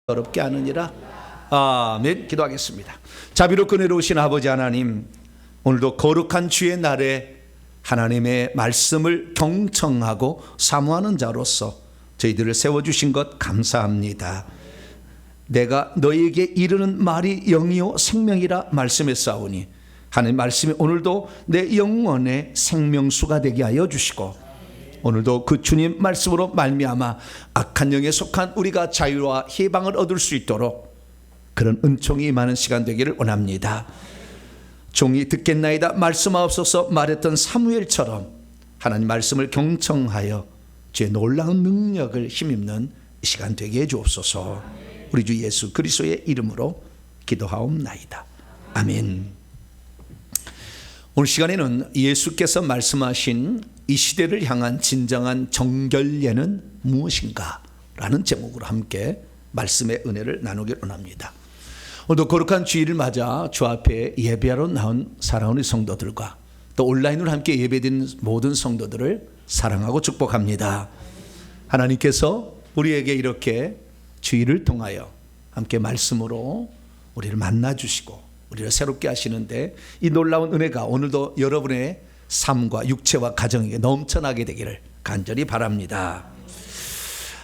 어렵게 하느니라. 아멘. 기도하겠습니다. 자비롭고 은혜로우신 아버지 하나님, 오늘도 거룩한 주의 날에 하나님의 말씀을 경청하고 사모하는 자로서 저희들을 세워주신 것 감사합니다. 내가 너희에게 이르는 말이 영이요 생명이라 말씀했사오니 하나님 말씀이 오늘도 내 영혼의 생명수가 되게 하여 주시고, 오늘도 그 주님 말씀으로 말미암아 악한 영에 속한 우리가 자유와 해방을 얻을 수 있도록 그런 은총이 임하는 시간 되기를 원합니다. 종이 듣겠나이다 말씀하옵소서 말했던 사무엘처럼 하나님 말씀을 경청하여 주의 놀라운 능력을 힘입는 시간 되게 해 주옵소서. 우리 주 예수 그리스도의 이름으로 기도하옵나이다. 아멘. 오늘 시간에는 예수께서 말씀하신 이 시대를 향한 진정한 정결례는 무엇인가 라는 제목으로 함께 말씀의 은혜를 나누기를 원합니다. 오늘도 거룩한 주일을 맞아 주 앞에 예배하러 나온 사랑하는 성도들과 또 온라인으로 함께 예배드린 모든 성도들을 사랑하고 축복합니다. 하나님께서 우리에게 이렇게 주일을 통하여 함께 말씀으로 우리를 만나주시고 우리를 새롭게 하시는데, 이 놀라운 은혜가 오늘도 여러분의 삶과 육체와 가정에게 넘쳐나게 되기를 간절히 바랍니다.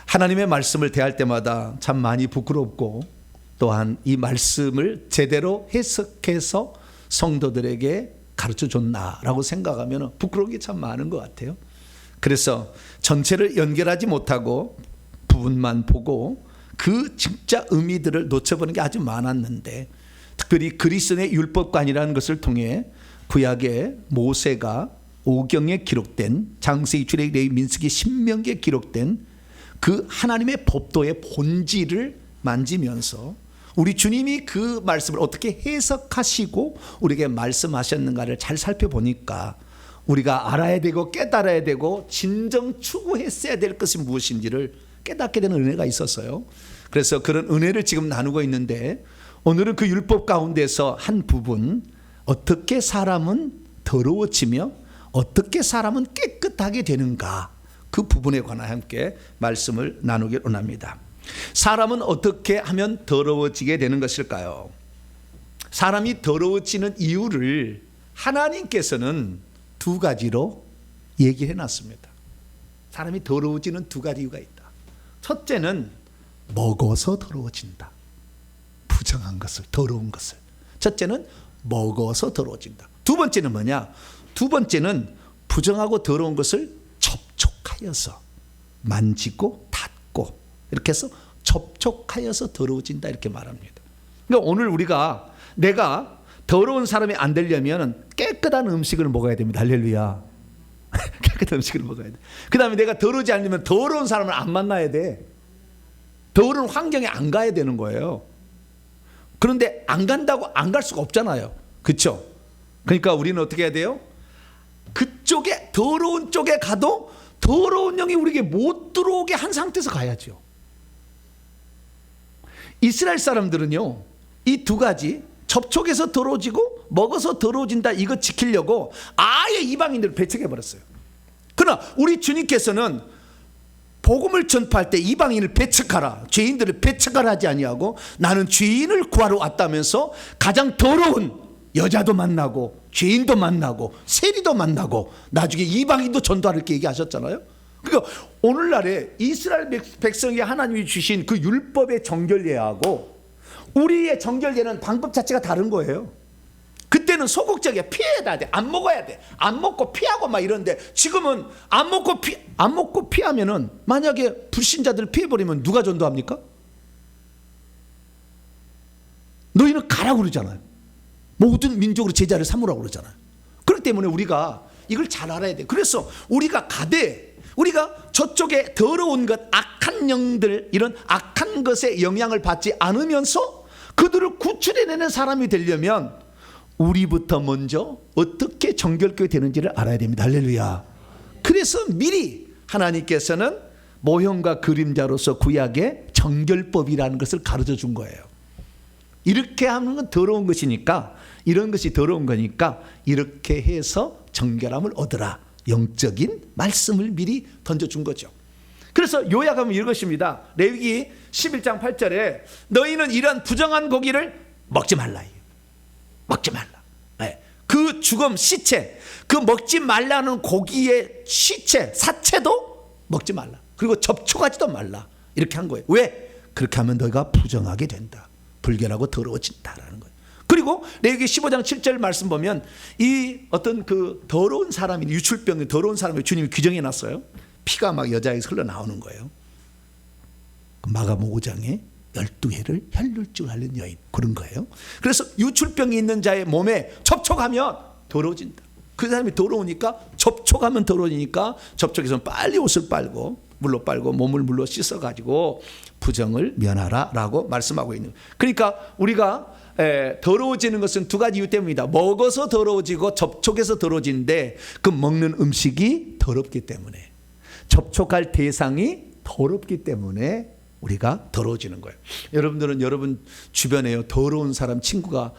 하나님의 말씀을 대할 때마다 참 많이 부끄럽고, 또한 이 말씀을 제대로 해석해서 성도들에게 가르쳐 줬나라고 생각하면 부끄러운 게 참 많은 것 같아요. 그래서 전체를 연결하지 못하고 부분만 보고 그 진짜 의미들을 놓쳐보는 게 아주 많았는데, 특별히 그리스도의 율법관이라는 것을 통해 구약의 모세가 오경에 기록된, 창세기, 출애굽기, 레위기, 민수기, 신명기에 기록된 그 하나님의 법도의 본질을 만지면서 우리 주님이 그 말씀을 어떻게 해석하시고 우리에게 말씀하셨는가를 잘 살펴보니까 우리가 알아야 되고 깨달아야 되고 진정 추구했어야 될 것이 무엇인지를 깨닫게 되는 은혜가 있었어요. 그래서 그런 은혜를 지금 나누고 있는데, 오늘은 그 율법 가운데서 한 부분, 어떻게 사람은 더러워지며 어떻게 사람은 깨끗하게 되는가, 그 부분에 관하여 함께 말씀을 나누길 원합니다. 사람은 어떻게 하면 더러워지게 되는 것일까요? 사람이 더러워지는 이유를 하나님께서는 두 가지로 얘기해 놨습니다. 사람이 더러워지는 두 가지 이유가 있다. 첫째는 먹어서 더러워진다. 부정한 것을, 더러운 것을. 첫째는 먹어서 더러워진다. 두 번째는 뭐냐? 두 번째는 부정하고 더러운 것을 접촉하여서, 만지고 닿고 이렇게 해서 접촉하여서 더러워진다, 이렇게 말합니다. 그러니까 오늘 우리가, 내가 더러운 사람이 안 되려면 깨끗한 음식을 먹어야 됩니다. 할렐루야. 깨끗한 음식을 먹어야 돼. 그 다음에 내가 더러우지 않으면 더러운 사람을 안 만나야 돼. 더러운 환경에 안 가야 되는 거예요. 그런데 안 간다고 안 갈 수가 없잖아요. 그렇죠? 그러니까 우리는 어떻게 해야 돼요? 그쪽에, 더러운 쪽에 가도 더러운 영이 우리에게 못 들어오게 한 상태에서 가야죠. 이스라엘 사람들은요, 이 두 가지, 접촉해서 더러워지고 먹어서 더러워진다, 이거 지키려고 아예 이방인들을 배척해버렸어요. 그러나 우리 주님께서는 복음을 전파할 때 이방인을 배척하라, 죄인들을 배척하라 하지 아니하고, 나는 죄인을 구하러 왔다면서 가장 더러운 여자도 만나고 죄인도 만나고 세리도 만나고 나중에 이방인도 전도할 게 얘기하셨잖아요. 그러니까 오늘날에 이스라엘 백성에게 하나님이 주신 그 율법의 정결례하고 우리의 정결례는 방법 자체가 다른 거예요. 그때는 소극적이야. 피해야 돼. 안 먹어야 돼. 안 먹고 피하고 막 이런데, 지금은 안 먹고 피하면은, 만약에 불신자들 피해버리면 누가 전도합니까? 너희는 가라고 그러잖아요. 모든 민족으로 제자를 삼으라고 그러잖아요. 그렇기 때문에 우리가 이걸 잘 알아야 돼. 그래서 우리가 가되, 우리가 저쪽에 더러운 것, 악한 영들, 이런 악한 것에 영향을 받지 않으면서 그들을 구출해내는 사람이 되려면 우리부터 먼저 어떻게 정결교회 되는지를 알아야 됩니다. 할렐루야. 그래서 미리 하나님께서는 모형과 그림자로서 구약의 정결법이라는 것을 가르쳐 준 거예요. 이렇게 하는 건 더러운 것이니까, 이런 것이 더러운 거니까 이렇게 해서 정결함을 얻으라, 영적인 말씀을 미리 던져준 거죠. 그래서 요약하면 이것입니다. 레위기 11장 8절에 너희는 이런 부정한 고기를 먹지 말라. 먹지 말라. 네. 그 죽음 시체, 그 먹지 말라는 고기의 시체, 사체도 먹지 말라. 그리고 접촉하지도 말라. 이렇게 한 거예요. 왜? 그렇게 하면 너희가 부정하게 된다. 불결하고 더러워진다라는 거예요. 그리고 레위기 15장 7절 말씀 보면 이 어떤 그 더러운 사람이, 유출병이 더러운 사람을 주님이 규정해 놨어요. 피가 막 여자에서 흘러나오는 거예요. 마가복음 5장에 12회를 혈류증을 앓는 여인, 그런 거예요. 그래서 유출병이 있는 자의 몸에 접촉하면 더러워진다. 그 사람이 더러우니까 접촉하면 더러워지니까 접촉해서 빨리 옷을 빨고 물로 빨고 몸을 물로 씻어가지고 부정을 면하라라고 말씀하고 있는 거예요. 그러니까 우리가 더러워지는 것은 두 가지 이유 때문이다. 먹어서 더러워지고 접촉해서 더러워지는데 그 먹는 음식이 더럽기 때문에, 접촉할 대상이 더럽기 때문에 우리가 더러워지는 거예요. 여러분들은 여러분 주변에 더러운 사람 친구가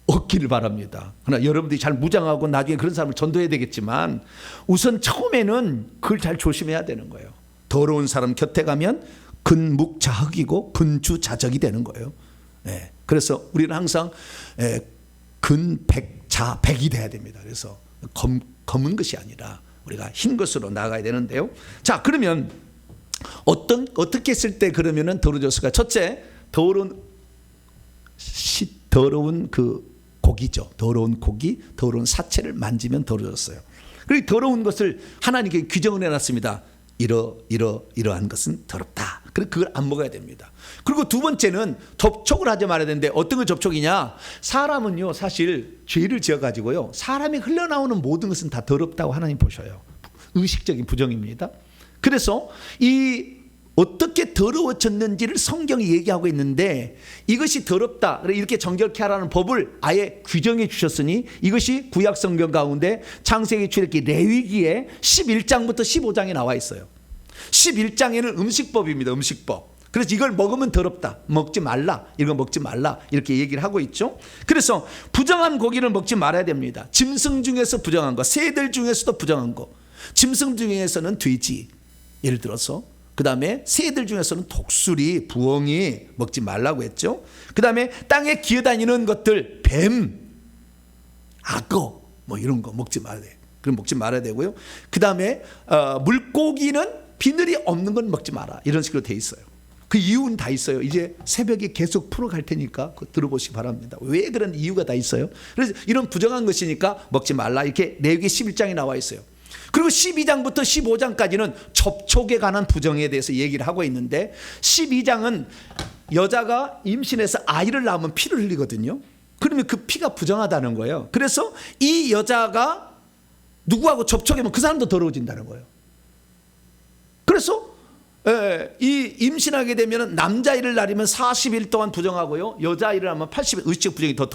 없기를 바랍니다. 그러나 여러분들이 잘 무장하고 나중에 그런 사람을 전도해야 되겠지만 우선 처음에는 그걸 잘 조심해야 되는 거예요. 더러운 사람 곁에 가면 근묵자흑이고 근주자적이 되는 거예요. 네. 그래서 우리는 항상 근백자백이 돼야 됩니다. 그래서 검은 것이 아니라 우리가 흰 것으로 나가야 되는데요. 자, 그러면 어떻게 했을 때 그러면은 더러워졌을까? 첫째, 더러운 그 고기죠. 더러운 고기, 더러운 사체를 만지면 더러워졌어요. 그리고 더러운 것을 하나님께 규정을 해놨습니다. 이러한 것은 더럽다. 그걸 안 먹어야 됩니다. 그리고 두 번째는 접촉을 하지 말아야 되는데 어떤 걸 접촉이냐? 사람은요 사실 죄를 지어가지고요 사람이 흘러나오는 모든 것은 다 더럽다고 하나님 보셔요. 의식적인 부정입니다. 그래서 이 어떻게 더러워졌는지를 성경이 얘기하고 있는데 이것이 더럽다 이렇게 정결케 하라는 법을 아예 규정해 주셨으니 이것이 구약 성경 가운데 창세기, 출애굽기, 레위기에 11장부터 15장에 나와 있어요. 11장에는 음식법입니다. 음식법. 그래서 이걸 먹으면 더럽다, 먹지 말라, 이거 먹지 말라 이렇게 얘기를 하고 있죠. 그래서 부정한 고기를 먹지 말아야 됩니다. 짐승 중에서 부정한 거, 새들 중에서도 부정한 거. 짐승 중에서는 돼지, 예를 들어서, 그 다음에 새들 중에서는 독수리, 부엉이 먹지 말라고 했죠. 그 다음에 땅에 기어다니는 것들, 뱀, 악어 뭐 이런 거 먹지 말아야 돼요. 그럼 먹지 말아야 되고요. 그 다음에 물고기는 비늘이 없는 건 먹지 마라, 이런 식으로 돼 있어요. 그 이유는 다 있어요. 이제 새벽에 계속 풀어갈 테니까 들어보시기 바랍니다. 왜 그런 이유가 다 있어요. 그래서 이런 부정한 것이니까 먹지 말라 이렇게 레위기 11장에 나와 있어요. 그리고 12장부터 15장까지는 접촉에 관한 부정에 대해서 얘기를 하고 있는데 12장은 여자가 임신해서 아이를 낳으면 피를 흘리거든요. 그러면 그 피가 부정하다는 거예요. 그래서 이 여자가 누구하고 접촉하면 그 사람도 더러워진다는 거예요. 그래서 이 임신하게 되면 남자아이를 낳으면 40일 동안 부정하고요, 여자아이를 낳으면 80일, 의식 부정이 더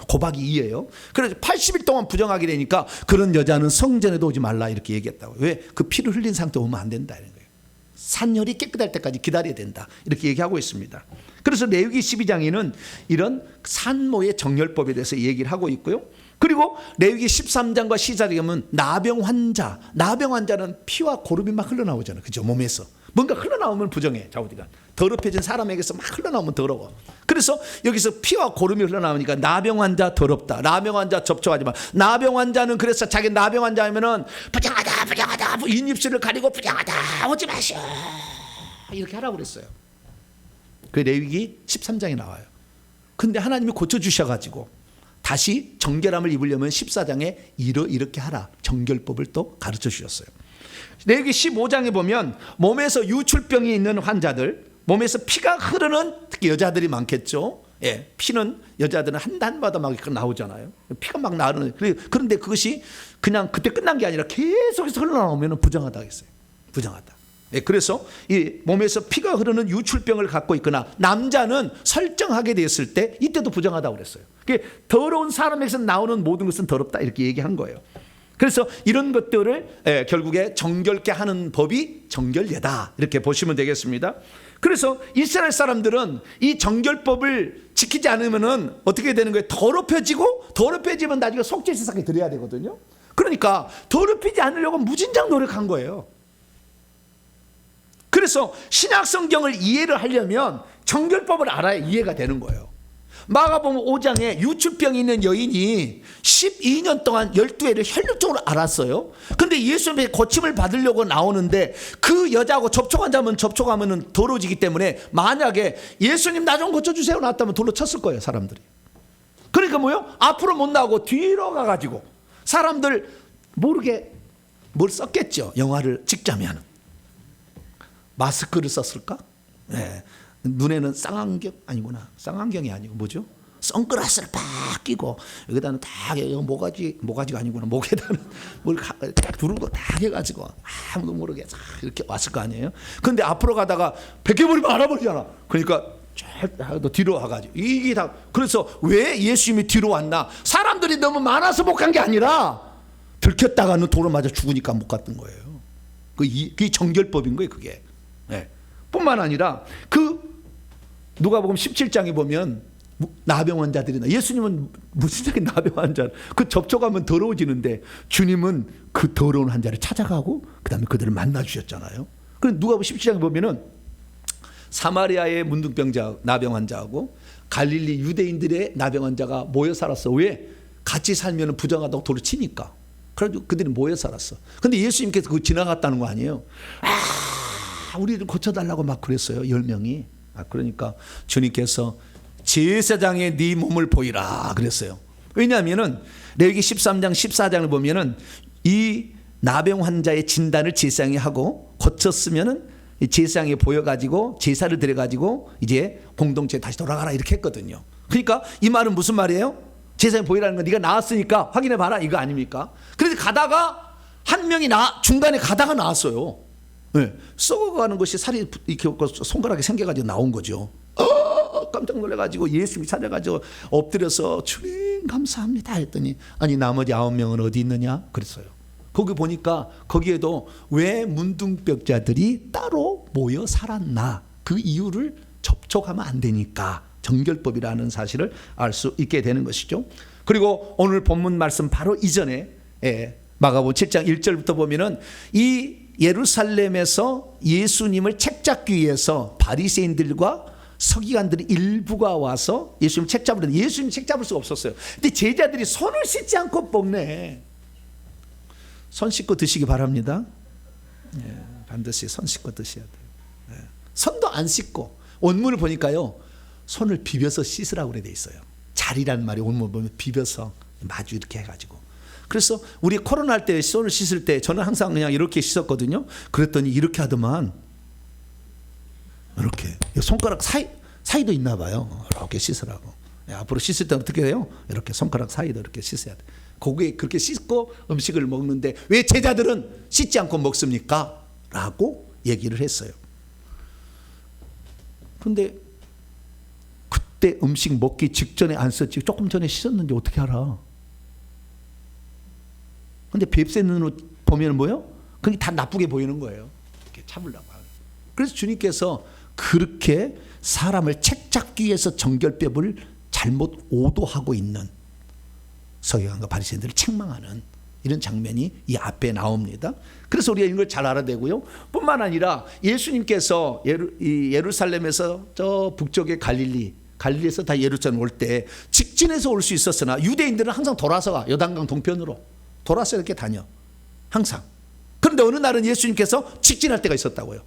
고박이 2예요. 그래서 80일 동안 부정하게 되니까 그런 여자는 성전에도 오지 말라 이렇게 얘기했다고. 왜? 그 피를 흘린 상태에 오면 안 된다는 거예요. 산혈이 깨끗할 때까지 기다려야 된다 이렇게 얘기하고 있습니다. 그래서 레위기 12장에는 이런 산모의 정열법에 대해서 얘기를 하고 있고요. 그리고 레위기 13장과 14장에 보면 나병 환자는 피와 고름이 막 흘러나오잖아요. 그죠? 몸에서 뭔가 흘러나오면 부정해. 좌우지간 더럽혀진 사람에게서 막 흘러나오면 더러워. 그래서 여기서 피와 고름이 흘러나오니까 나병 환자 더럽다, 나병 환자 접촉하지 마. 나병 환자는 그래서 자기 나병 환자 하면은 부정하다 입술을 가리고 부정하다 오지 마시오 이렇게 하라고 그랬어요. 그 레위기 13장에 나와요. 근데 하나님이 고쳐주셔가지고 다시 정결함을 입으려면 14장에 이렇게 하라 정결법을 또 가르쳐 주셨어요. 레위기 15장에 보면 몸에서 유출병이 있는 환자들, 몸에서 피가 흐르는, 특히 여자들이 많겠죠. 예, 피는 여자들은 한 단마다 막 나오잖아요. 피가 막 나오는. 그런데 그것이 그냥 그때 끝난 게 아니라 계속해서 흘러나오면 부정하다 했어요. 부정하다. 예, 그래서 이 몸에서 피가 흐르는 유출병을 갖고 있거나 남자는 설정하게 되었을 때 이때도 부정하다고 그랬어요. 더러운 사람에게서 나오는 모든 것은 더럽다 이렇게 얘기한 거예요. 그래서 이런 것들을 결국에 정결케 하는 법이 정결예다 이렇게 보시면 되겠습니다. 그래서 이스라엘 사람들은 이 정결법을 지키지 않으면은 어떻게 되는 거예요? 더럽혀지면 나중에 속죄제사까지 드려야 되거든요. 그러니까 더럽히지 않으려고 무진장 노력한 거예요. 그래서 그래서 신약 성경을 이해를 하려면 정결법을 알아야 이해가 되는 거예요. 마가복음 5장에 유추병이 있는 여인이 12년 동안 12회를 혈육적으로 앓았어요. 근데 예수님의 고침을 받으려고 나오는데 그 여자하고 접촉하면 더러워지기 때문에 만약에 예수님 나 좀 고쳐주세요 나왔다면 돌로 쳤을 거예요, 사람들이. 그러니까 뭐요? 앞으로 못 나오고 뒤로 가가지고 사람들 모르게 뭘 썼겠죠. 영화를 찍자면 마스크를 썼을까? 네. 눈에는 쌍안경 아니구나. 쌍안경이 아니고 뭐죠? 선글라스를 팍 끼고 여기다는 다 모가지가 아니구나. 목에다는 뭘 딱 두르고 다 해가지고 아무도 모르게 이렇게 왔을 거 아니에요. 근데 앞으로 가다가 벗겨버리면 알아버리잖아. 그러니까 또 뒤로 와가지고 이게 다. 그래서 왜 예수님이 뒤로 왔나? 사람들이 너무 많아서 못 간 게 아니라 들켰다가는 돌을 맞아 죽으니까 못 갔던 거예요. 그게 정결법인 거예요, 그게. 네. 뿐만 아니라 누가복음 17장에 보면 나병 환자들이나 예수님은 무슨 적인 나병 환자 그 접촉하면 더러워지는데 주님은 그 더러운 환자를 찾아가고 그다음에 그들을 만나 주셨잖아요. 그럼 누가복음 17장에 보면은 사마리아의 문둥병자 나병 환자하고 갈릴리 유대인들의 나병 환자가 모여 살았어. 왜? 같이 살면 부정하다고 돌을 치니까. 그래서 그들이 모여 살았어. 근데 예수님께서 그거 지나갔다는 거 아니에요. 우리를 고쳐달라고 막 그랬어요. 10명이. 그러니까 주님께서 제사장에 네 몸을 보이라 그랬어요. 왜냐하면은 레위기 13장 14장을 보면은 이 나병 환자의 진단을 제사장이 하고 고쳤으면은 제사장에 보여가지고 제사를 드려가지고 이제 공동체에 다시 돌아가라 이렇게 했거든요. 그러니까 이 말은 무슨 말이에요? 제사장에 보이라는 건 네가 나았으니까 확인해 봐라 이거 아닙니까? 그래서 가다가 한 명이 중간에 가다가 나왔어요. 네. 썩어가는 것이 살이 이렇게 손가락에 생겨가지고 나온 거죠. 깜짝 놀라가지고 예수님이 찾아가지고 엎드려서 주님 감사합니다 했더니 아니 나머지 9명은 어디 있느냐 그랬어요. 거기 보니까 거기에도 왜 문둥병자들이 따로 모여 살았나 그 이유를 접촉하면 안 되니까 정결법이라는 사실을 알 수 있게 되는 것이죠. 그리고 오늘 본문 말씀 바로 이전에 마가복음 7장 1절부터 보면은 이 예루살렘에서 예수님을 책잡기 위해서 바리새인들과 서기관들이 일부가 와서 예수님 책 잡으려는데 예수님 책 잡을 수가 없었어요. 근데 제자들이 손을 씻지 않고 먹네. 손 씻고 드시기 바랍니다. 반드시 손 씻고 드셔야 돼요. 손도 안 씻고 원문을 보니까요 손을 비벼서 씻으라고 그래 돼 있어요. 자리란 말이 원문 보면 비벼서 마주 이렇게 해가지고. 그래서 우리 코로나 할 때 손을 씻을 때 저는 항상 그냥 이렇게 씻었거든요. 그랬더니 이렇게 하더만 이렇게 손가락 사이도 있나 봐요. 이렇게 씻으라고. 앞으로 씻을 때 어떻게 해요? 이렇게 손가락 사이도 이렇게 씻어야 돼. 거기에 그렇게 씻고 음식을 먹는데 왜 제자들은 씻지 않고 먹습니까? 라고 얘기를 했어요. 근데 그때 음식 먹기 직전에 안 썼지 조금 전에 씻었는지 어떻게 알아? 근데 뱁새 눈으로 보면 뭐예요? 그게 다 나쁘게 보이는 거예요. 이렇게 참으려고. 그래서 주님께서 그렇게 사람을 책잡기 위해서 정결법을 잘못 오도하고 있는 서기관과 바리새인들을 책망하는 이런 장면이 이 앞에 나옵니다. 그래서 우리가 이걸 잘 알아야 되고요. 뿐만 아니라 예수님께서 예루살렘에서 저 북쪽의 갈릴리에서 다 예루살렘 올 때 직진해서 올 수 있었으나 유대인들은 항상 돌아서 가. 요단강 동편으로 돌아서 이렇게 다녀. 항상. 그런데 어느 날은 예수님께서 직진할 때가 있었다고요.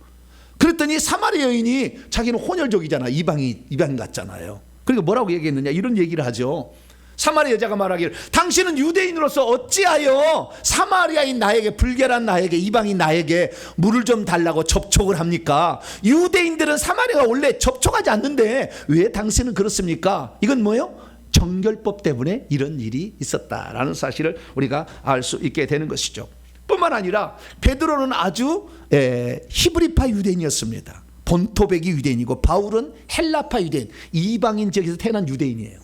그랬더니 사마리아 여인이 자기는 혼혈족이잖아. 이방인 같잖아요. 그러니까 뭐라고 얘기했느냐 이런 얘기를 하죠. 사마리아 여자가 말하기를 당신은 유대인으로서 어찌하여 사마리아인 나에게 불결한 나에게 이방인 나에게 물을 좀 달라고 접촉을 합니까? 유대인들은 사마리아가 원래 접촉하지 않는데 왜 당신은 그렇습니까? 이건 뭐예요? 정결법 때문에 이런 일이 있었다라는 사실을 우리가 알 수 있게 되는 것이죠. 뿐만 아니라 베드로는 아주 히브리파 유대인이었습니다. 본토백이 유대인이고 바울은 헬라파 유대인, 이방인 지역에서 태어난 유대인이에요.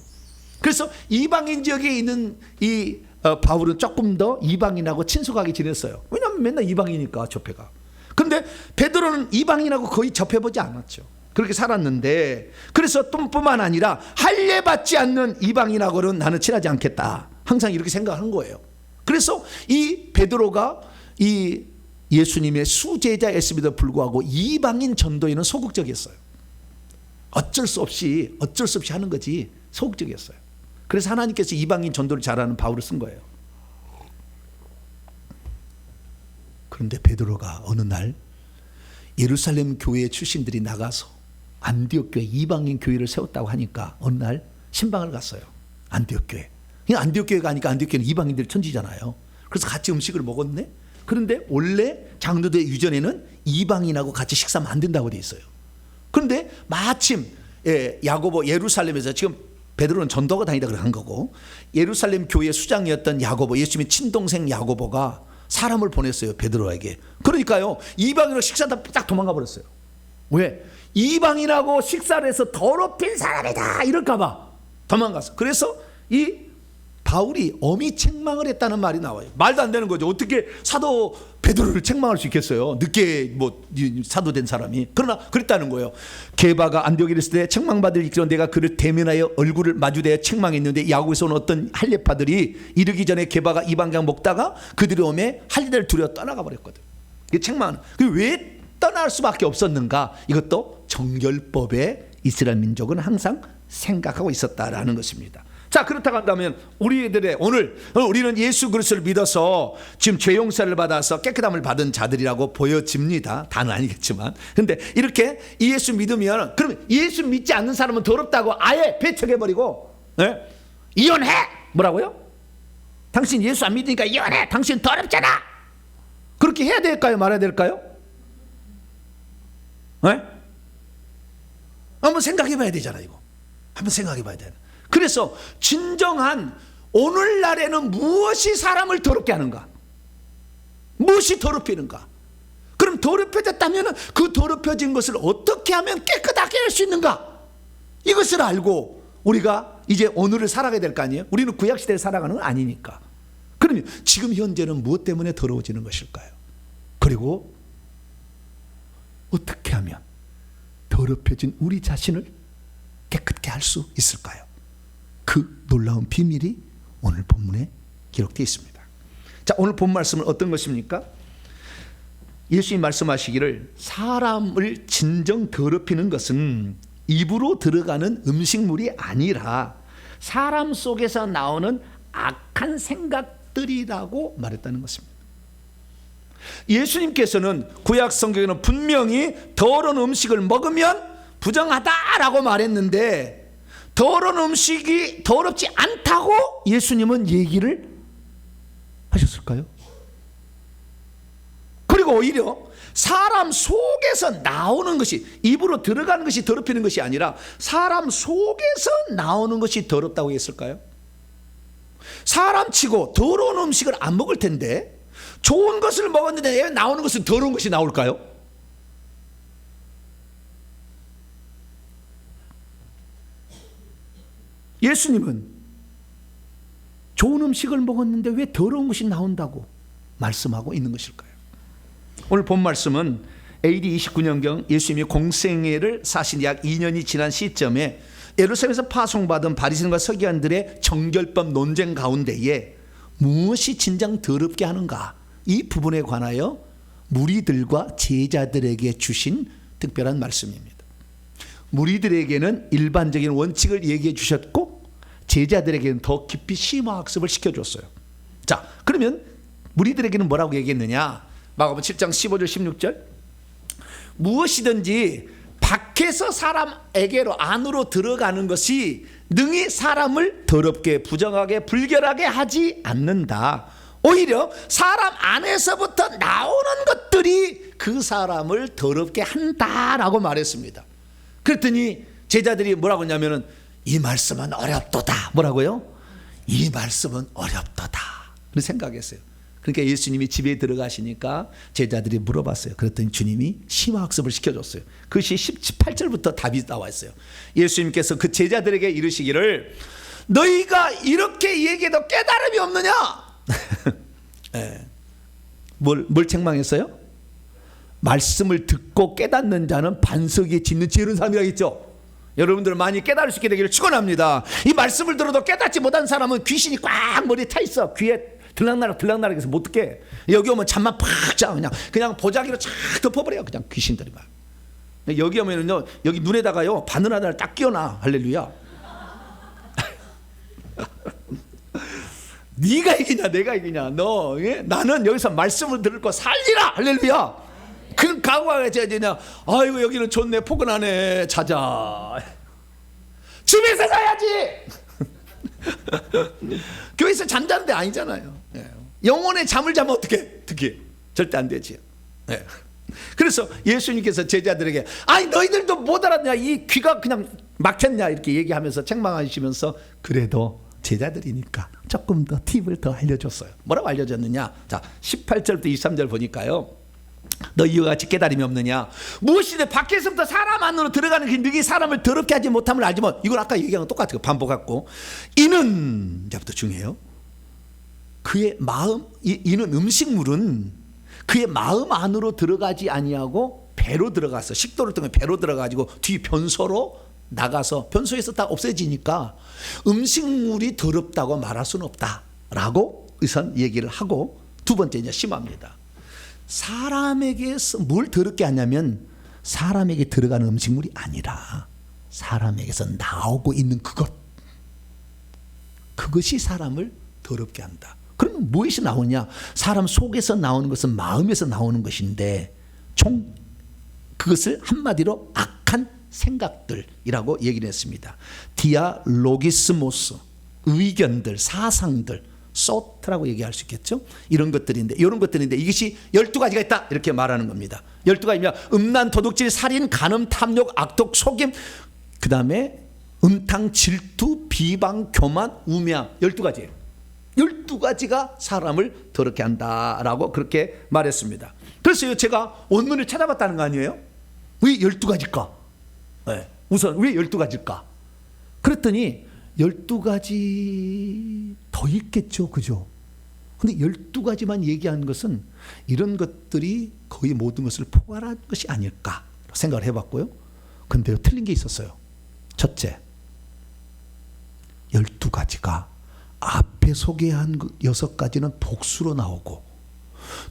그래서 이방인 지역에 있는 이 바울은 조금 더 이방인하고 친숙하게 지냈어요. 왜냐하면 맨날 이방이니까 접해가. 그런데 베드로는 이방인하고 거의 접해보지 않았죠. 그렇게 살았는데 그래서 뿐만 아니라 할례받지 않는 이방인하고는 나는 친하지 않겠다. 항상 이렇게 생각하는 거예요. 그래서 이 베드로가 이 예수님의 수제자였음에도 불구하고 이방인 전도에는 소극적이었어요. 어쩔 수 없이 하는 거지 소극적이었어요. 그래서 하나님께서 이방인 전도를 잘하는 바울을 쓴 거예요. 그런데 베드로가 어느 날 예루살렘 교회 출신들이 나가서 안디옥 교회 이방인 교회를 세웠다고 하니까 어느 날 신방을 갔어요. 안디옥 교회. 안디옥 교회가 아니까 안디옥 교회는 이방인들 천지잖아요. 그래서 같이 음식을 먹었네. 그런데 원래 장로들의 유전에는 이방인하고 같이 식사하면 안 된다고 돼 있어요. 그런데 마침 야고보 예루살렘에서 지금 베드로는 전도가 다니다 그래 한 거고 예루살렘 교회 수장이었던 야고보 예수님의 친동생 야고보가 사람을 보냈어요. 베드로에게. 그러니까요 이방인으로 식사하다 딱 도망가 버렸어요. 왜? 이방인하고 식사를 해서 더럽힌 사람이다 이럴까 봐 도망갔어. 그래서 이 바울이 엄히 책망을 했다는 말이 나와요. 말도 안 되는 거죠. 어떻게 사도 베드로를 책망할 수 있겠어요. 늦게 사도된 사람이. 그러나 그랬다는 거예요. 게바가 안디옥에 있을 때 책망받을 일으켜 내가 그를 대면하여 얼굴을 마주대어 책망했는데 야고에서 온 어떤 할례파들이 이르기 전에 게바가 이방장 먹다가 그들이 오매 할례를 두려워 떠나가 버렸거든. 이 책망은 왜 떠날 수밖에 없었는가? 이것도 정결법에 이스라엘 민족은 항상 생각하고 있었다라는 것입니다. 자, 그렇다고 한다면 우리들의 오늘 우리는 예수 그리스도를 믿어서 지금 죄 용서를 받아서 깨끗함을 받은 자들이라고 보여집니다. 다는 아니겠지만. 근데 이렇게 이 예수 믿으면 그러면 예수 믿지 않는 사람은 더럽다고 아예 배척해버리고 이혼해! 뭐라고요? 당신 예수 안 믿으니까 이혼해! 당신 더럽잖아! 그렇게 해야 될까요? 말아야 될까요? 한번 생각해 봐야 되잖아 이거. 한번 생각해 봐야 돼. 그래서 진정한 오늘날에는 무엇이 사람을 더럽게 하는가? 무엇이 더럽히는가? 그럼 더럽혀졌다면 그 더럽혀진 것을 어떻게 하면 깨끗하게 할 수 있는가? 이것을 알고 우리가 이제 오늘을 살아가야 될 거 아니에요? 우리는 구약시대에 살아가는 건 아니니까. 그러면 지금 현재는 무엇 때문에 더러워지는 것일까요? 그리고 어떻게 하면 더럽혀진 우리 자신을 깨끗게 할 수 있을까요? 그 놀라운 비밀이 오늘 본문에 기록되어 있습니다. 자, 오늘 본 말씀은 어떤 것입니까? 예수님 말씀하시기를 사람을 진정 더럽히는 것은 입으로 들어가는 음식물이 아니라 사람 속에서 나오는 악한 생각들이라고 말했다는 것입니다. 예수님께서는 구약 성경에는 분명히 더러운 음식을 먹으면 부정하다라고 말했는데 더러운 음식이 더럽지 않다고 예수님은 얘기를 하셨을까요? 그리고 오히려 사람 속에서 나오는 것이 입으로 들어가는 것이 더럽히는 것이 아니라 사람 속에서 나오는 것이 더럽다고 했을까요? 사람치고 더러운 음식을 안 먹을 텐데 좋은 것을 먹었는데 왜 나오는 것은 더러운 것이 나올까요? 예수님은 좋은 음식을 먹었는데 왜 더러운 것이 나온다고 말씀하고 있는 것일까요? 오늘 본 말씀은 AD 29년경 예수님이 공생애를 사신 약 2년이 지난 시점에 예루살렘에서 파송받은 바리새인과 서기관들의 정결법 논쟁 가운데에 무엇이 진정 더럽게 하는가 이 부분에 관하여 무리들과 제자들에게 주신 특별한 말씀입니다. 무리들에게는 일반적인 원칙을 얘기해 주셨고 제자들에게는 더 깊이 심화학습을 시켜줬어요. 자, 그러면 무리들에게는 뭐라고 얘기했느냐? 마가복음 7장 15절 16절 무엇이든지 밖에서 사람에게로 안으로 들어가는 것이 능히 사람을 더럽게 부정하게 불결하게 하지 않는다. 오히려 사람 안에서부터 나오는 것들이 그 사람을 더럽게 한다라고 말했습니다. 그랬더니 제자들이 뭐라고 했냐면은 이 말씀은 어렵도다. 뭐라고요? 이 말씀은 어렵도다. 그런 생각했어요. 그러니까 예수님이 집에 들어가시니까 제자들이 물어봤어요. 그랬더니 주님이 심화학습을 시켜줬어요. 그것이 18절부터 답이 나와 있어요. 예수님께서 그 제자들에게 이르시기를 너희가 이렇게 얘기해도 깨달음이 없느냐? 네. 뭘 책망했어요? 말씀을 듣고 깨닫는 자는 반석 위에 짓는 지혜로운 사람이라고 했죠. 여러분들 많이 깨달을 수 있게 되기를 축원합니다. 이 말씀을 들어도 깨닫지 못한 사람은 귀신이 꽉 머리에 차 있어. 귀에 들락날락 해서 못 듣게. 여기 오면 잠만 팍 자. 그냥 보자기로 쫙 덮어버려요. 그냥 귀신들이 막. 여기 오면은요, 여기 눈에다가요 바늘 하나를 딱 끼워놔. 할렐루야. 네가 이기냐 내가 이기냐. 너 나는 여기서 말씀을 들을 거 살리라. 할렐루야. 그 각오가 돼야 되냐. 아이고 여기는 좋네, 포근하네, 자자. 집에서 자야지. 교회에서 잠자는 데 아니잖아요. 영혼의 잠을 자면 어떻게 절대 안 되지. 그래서 예수님께서 제자들에게 아니 너희들도 못 알았냐, 이 귀가 그냥 막혔냐 이렇게 얘기하면서 책망하시면서 그래도 제자들이니까 조금 더 팁을 더 알려줬어요. 뭐라고 알려줬느냐. 자 18절부터 23절 보니까요, 너 이와 같이 깨달음이 없느냐. 무엇이든 밖에서부터 사람 안으로 들어가는 그 능이 사람을 더럽게 하지 못함을 알지만, 이건 아까 얘기한 거 똑같아요. 반복했고, 이는 이제부터 중요해요. 그의 마음, 이는 음식물은 그의 마음 안으로 들어가지 아니하고 배로 들어가서, 식도를 통해 배로 들어가지고 뒤 변소로 나가서 변소에서 다 없어지니까 음식물이 더럽다고 말할 수는 없다라고 우선 얘기를 하고, 두 번째 이제 심합니다. 사람에게서 뭘 더럽게 하냐면 사람에게 들어가는 음식물이 아니라 사람에게서 나오고 있는 그것이 사람을 더럽게 한다. 그러면 무엇이 나오냐? 사람 속에서 나오는 것은 마음에서 나오는 것인데 총 그것을 한마디로 악한 생각들이라고 얘기를 했습니다. 디아로기스모스, 의견들, 사상들, 소트라고 얘기할 수 있겠죠. 이런 것들인데 이것이 12가지가 있다 이렇게 말하는 겁니다. 12가지면 음란, 도둑질, 살인, 간음, 탐욕, 악독, 속임, 그 다음에 음탕, 질투, 비방, 교만, 우매함. 12가지예요. 12가지가 사람을 더럽게 한다라고 그렇게 말했습니다. 그래서 제가 원문을 찾아봤다는 거 아니에요? 왜 12가지일까? 우선 왜 12가지일까? 그랬더니 12가지 더 있겠죠, 그죠? 근데 12가지만 얘기하는 것은 이런 것들이 거의 모든 것을 포괄한 것이 아닐까 생각을 해봤고요. 근데 틀린 게 있었어요. 첫째, 12가지가 앞에 소개한 6가지는 복수로 나오고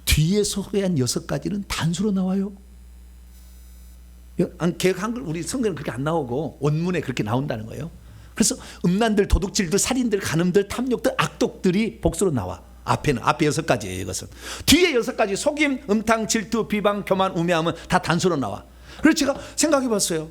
뒤에 소개한 6가지는 단수로 나와요. 개혁 한글 우리 성경은 그렇게 안 나오고 원문에 그렇게 나온다는 거예요. 그래서 음란들, 도둑질들, 살인들, 간음들, 탐욕들, 악독들이 복수로 나와. 앞에 6가지예요. 이것은. 뒤에 6가지 속임, 음탕, 질투, 비방, 교만, 우매함은 다 단수로 나와. 그래서 제가 생각해 봤어요.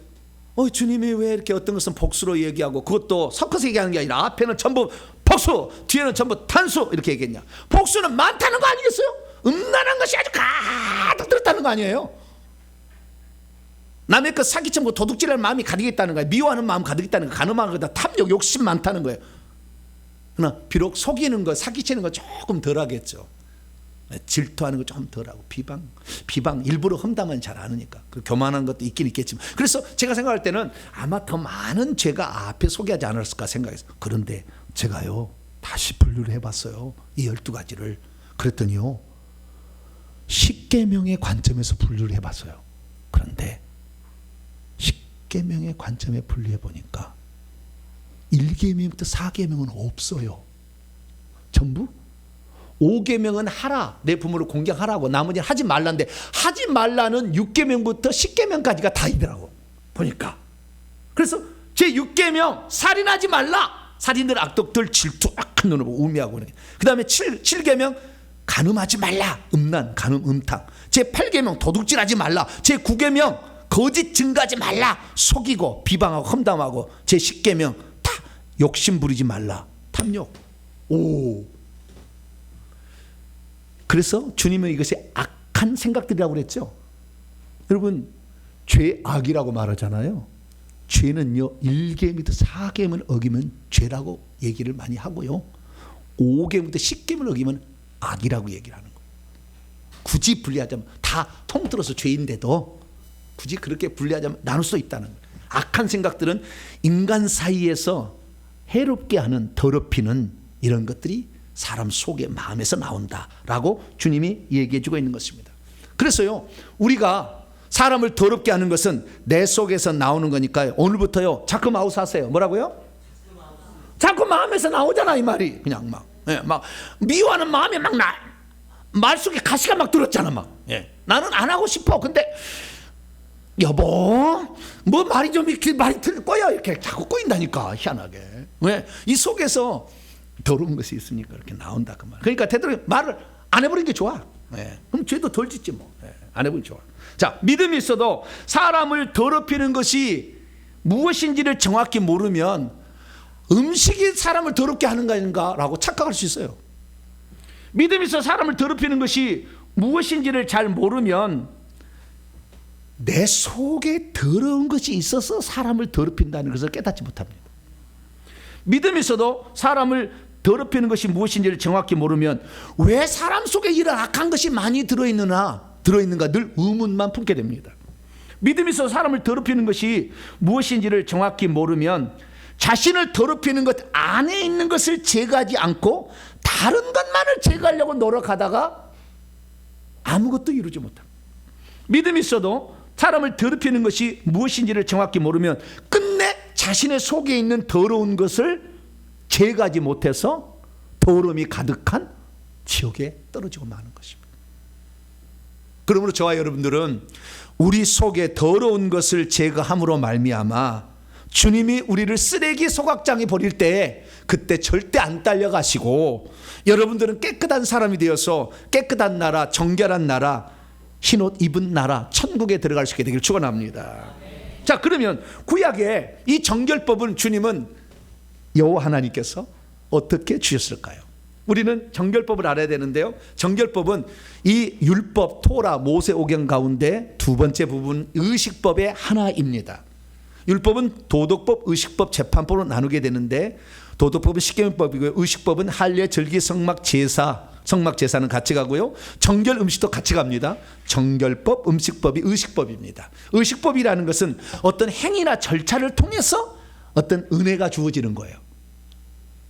주님이 왜 이렇게 어떤 것은 복수로 얘기하고 그것도 섞어서 얘기하는 게 아니라 앞에는 전부 복수, 뒤에는 전부 단수 이렇게 얘기했냐. 복수는 많다는 거 아니겠어요? 음란한 것이 아주 가득 들었다는 거 아니에요? 남의 것 사기치고 도둑질할 마음이 가득 있다는 거예요. 미워하는 마음 가득 있다는 거예요. 간음하는 거다 탐욕, 욕심 많다는 거예요. 그러나 비록 속이는 거, 사기치는 거 조금 덜 하겠죠. 질투하는 거 좀 덜하고 비방 일부러 험담은 잘 안 하니까. 그 교만한 것도 있긴 있겠지만, 그래서 제가 생각할 때는 아마 더 많은 죄가 앞에 소개하지 않았을까 생각했어요. 그런데 제가요 다시 분류를 해봤어요. 이 12가지를. 그랬더니요 10계명의 관점에서 분류를 해봤어요. 그런데 10계명의 관점에 분류해 보니까 1계명부터 4계명은 없어요. 전부 5계명은 하라, 내 부모를 공경하라고, 나머지는 하지 말라는데 하지 말라는 6계명부터 10계명까지가 다 있더라고 보니까. 그래서 제 6계명 살인하지 말라, 살인들, 악독들, 질투, 악한 눈으로 우매하고, 그 다음에 7계명 간음하지 말라, 음란, 간음, 음탕. 제 8계명 도둑질하지 말라. 제 9계명 거짓 증거하지 말라, 속이고 비방하고 험담하고. 제 10계명 다 욕심 부리지 말라, 탐욕. 그래서 주님은 이것이 악한 생각들이라고 그랬죠. 여러분 죄악이라고 말하잖아요. 죄는요 1계명부터 4계명을 어기면 죄라고 얘기를 많이 하고요, 5계명부터 10계명을 어기면 악이라고 얘기를 하는 거예요. 굳이 분리하자면 다 통틀어서 죄인데도 굳이 그렇게 분리하자면 나눌 수 있다는 거예요. 악한 생각들은 인간 사이에서 해롭게 하는, 더럽히는 이런 것들이 사람 속에, 마음에서 나온다라고 주님이 얘기해 주고 있는 것입니다. 그래서요 우리가 사람을 더럽게 하는 것은 내 속에서 나오는 거니까요, 오늘부터요 자꾸 마우스 하세요. 뭐라고요? 자꾸 마음에서 나오잖아 이 말이. 그냥 막 예, 막 미워하는 마음이 막 말 속에 가시가 막 들었잖아. 막. 예. 나는 안 하고 싶어. 근데 여보, 뭐 말이 좀 이렇게 말이 틀 거야. 이렇게 자꾸 꼬인다니까. 희한하게. 왜? 이 속에서 더러운 것이 있으니까 이렇게 나온다 그 말. 그러니까 되도록 말을 안 해버리는 게 좋아. 예. 그럼 죄도 덜 짓지 뭐. 예. 안 해버리는 게 좋아. 자, 믿음이 있어도 사람을 더럽히는 것이 무엇인지를 정확히 모르면 음식이 사람을 더럽게 하는 것인가라고 착각할 수 있어요. 믿음이 있어 사람을 더럽히는 것이 무엇인지를 잘 모르면 내 속에 더러운 것이 있어서 사람을 더럽힌다는 것을 깨닫지 못합니다. 믿음이 있어도 사람을 더럽히는 것이 무엇인지를 정확히 모르면 왜 사람 속에 이런 악한 것이 많이 들어있는가 늘 의문만 품게 됩니다. 믿음이 있어서 사람을 더럽히는 것이 무엇인지를 정확히 모르면 자신을 더럽히는 것 안에 있는 것을 제거하지 않고 다른 것만을 제거하려고 노력하다가 아무것도 이루지 못합니다. 믿음이 있어도 사람을 더럽히는 것이 무엇인지를 정확히 모르면 끝내 자신의 속에 있는 더러운 것을 제거하지 못해서 더러움이 가득한 지옥에 떨어지고 마는 것입니다. 그러므로 저와 여러분들은 우리 속에 더러운 것을 제거함으로 말미암아 주님이 우리를 쓰레기 소각장에 버릴 때 그때 절대 안 딸려가시고 여러분들은 깨끗한 사람이 되어서 깨끗한 나라, 정결한 나라, 흰옷 입은 나라, 천국에 들어갈 수 있게 되기를 축원합니다. 자, 그러면 구약의 이 정결법은 주님은 여호와 하나님께서 어떻게 주셨을까요? 우리는 정결법을 알아야 되는데요. 정결법은 이 율법, 토라, 모세오경 가운데 두 번째 부분 의식법의 하나입니다. 율법은 도덕법, 의식법, 재판법으로 나누게 되는데 도덕법은 십계명법이고요. 의식법은 할례, 절기, 성막, 제사, 성막 제사는 같이 가고요. 정결 음식도 같이 갑니다. 정결법, 음식법이 의식법입니다. 의식법이라는 것은 어떤 행위나 절차를 통해서 어떤 은혜가 주어지는 거예요.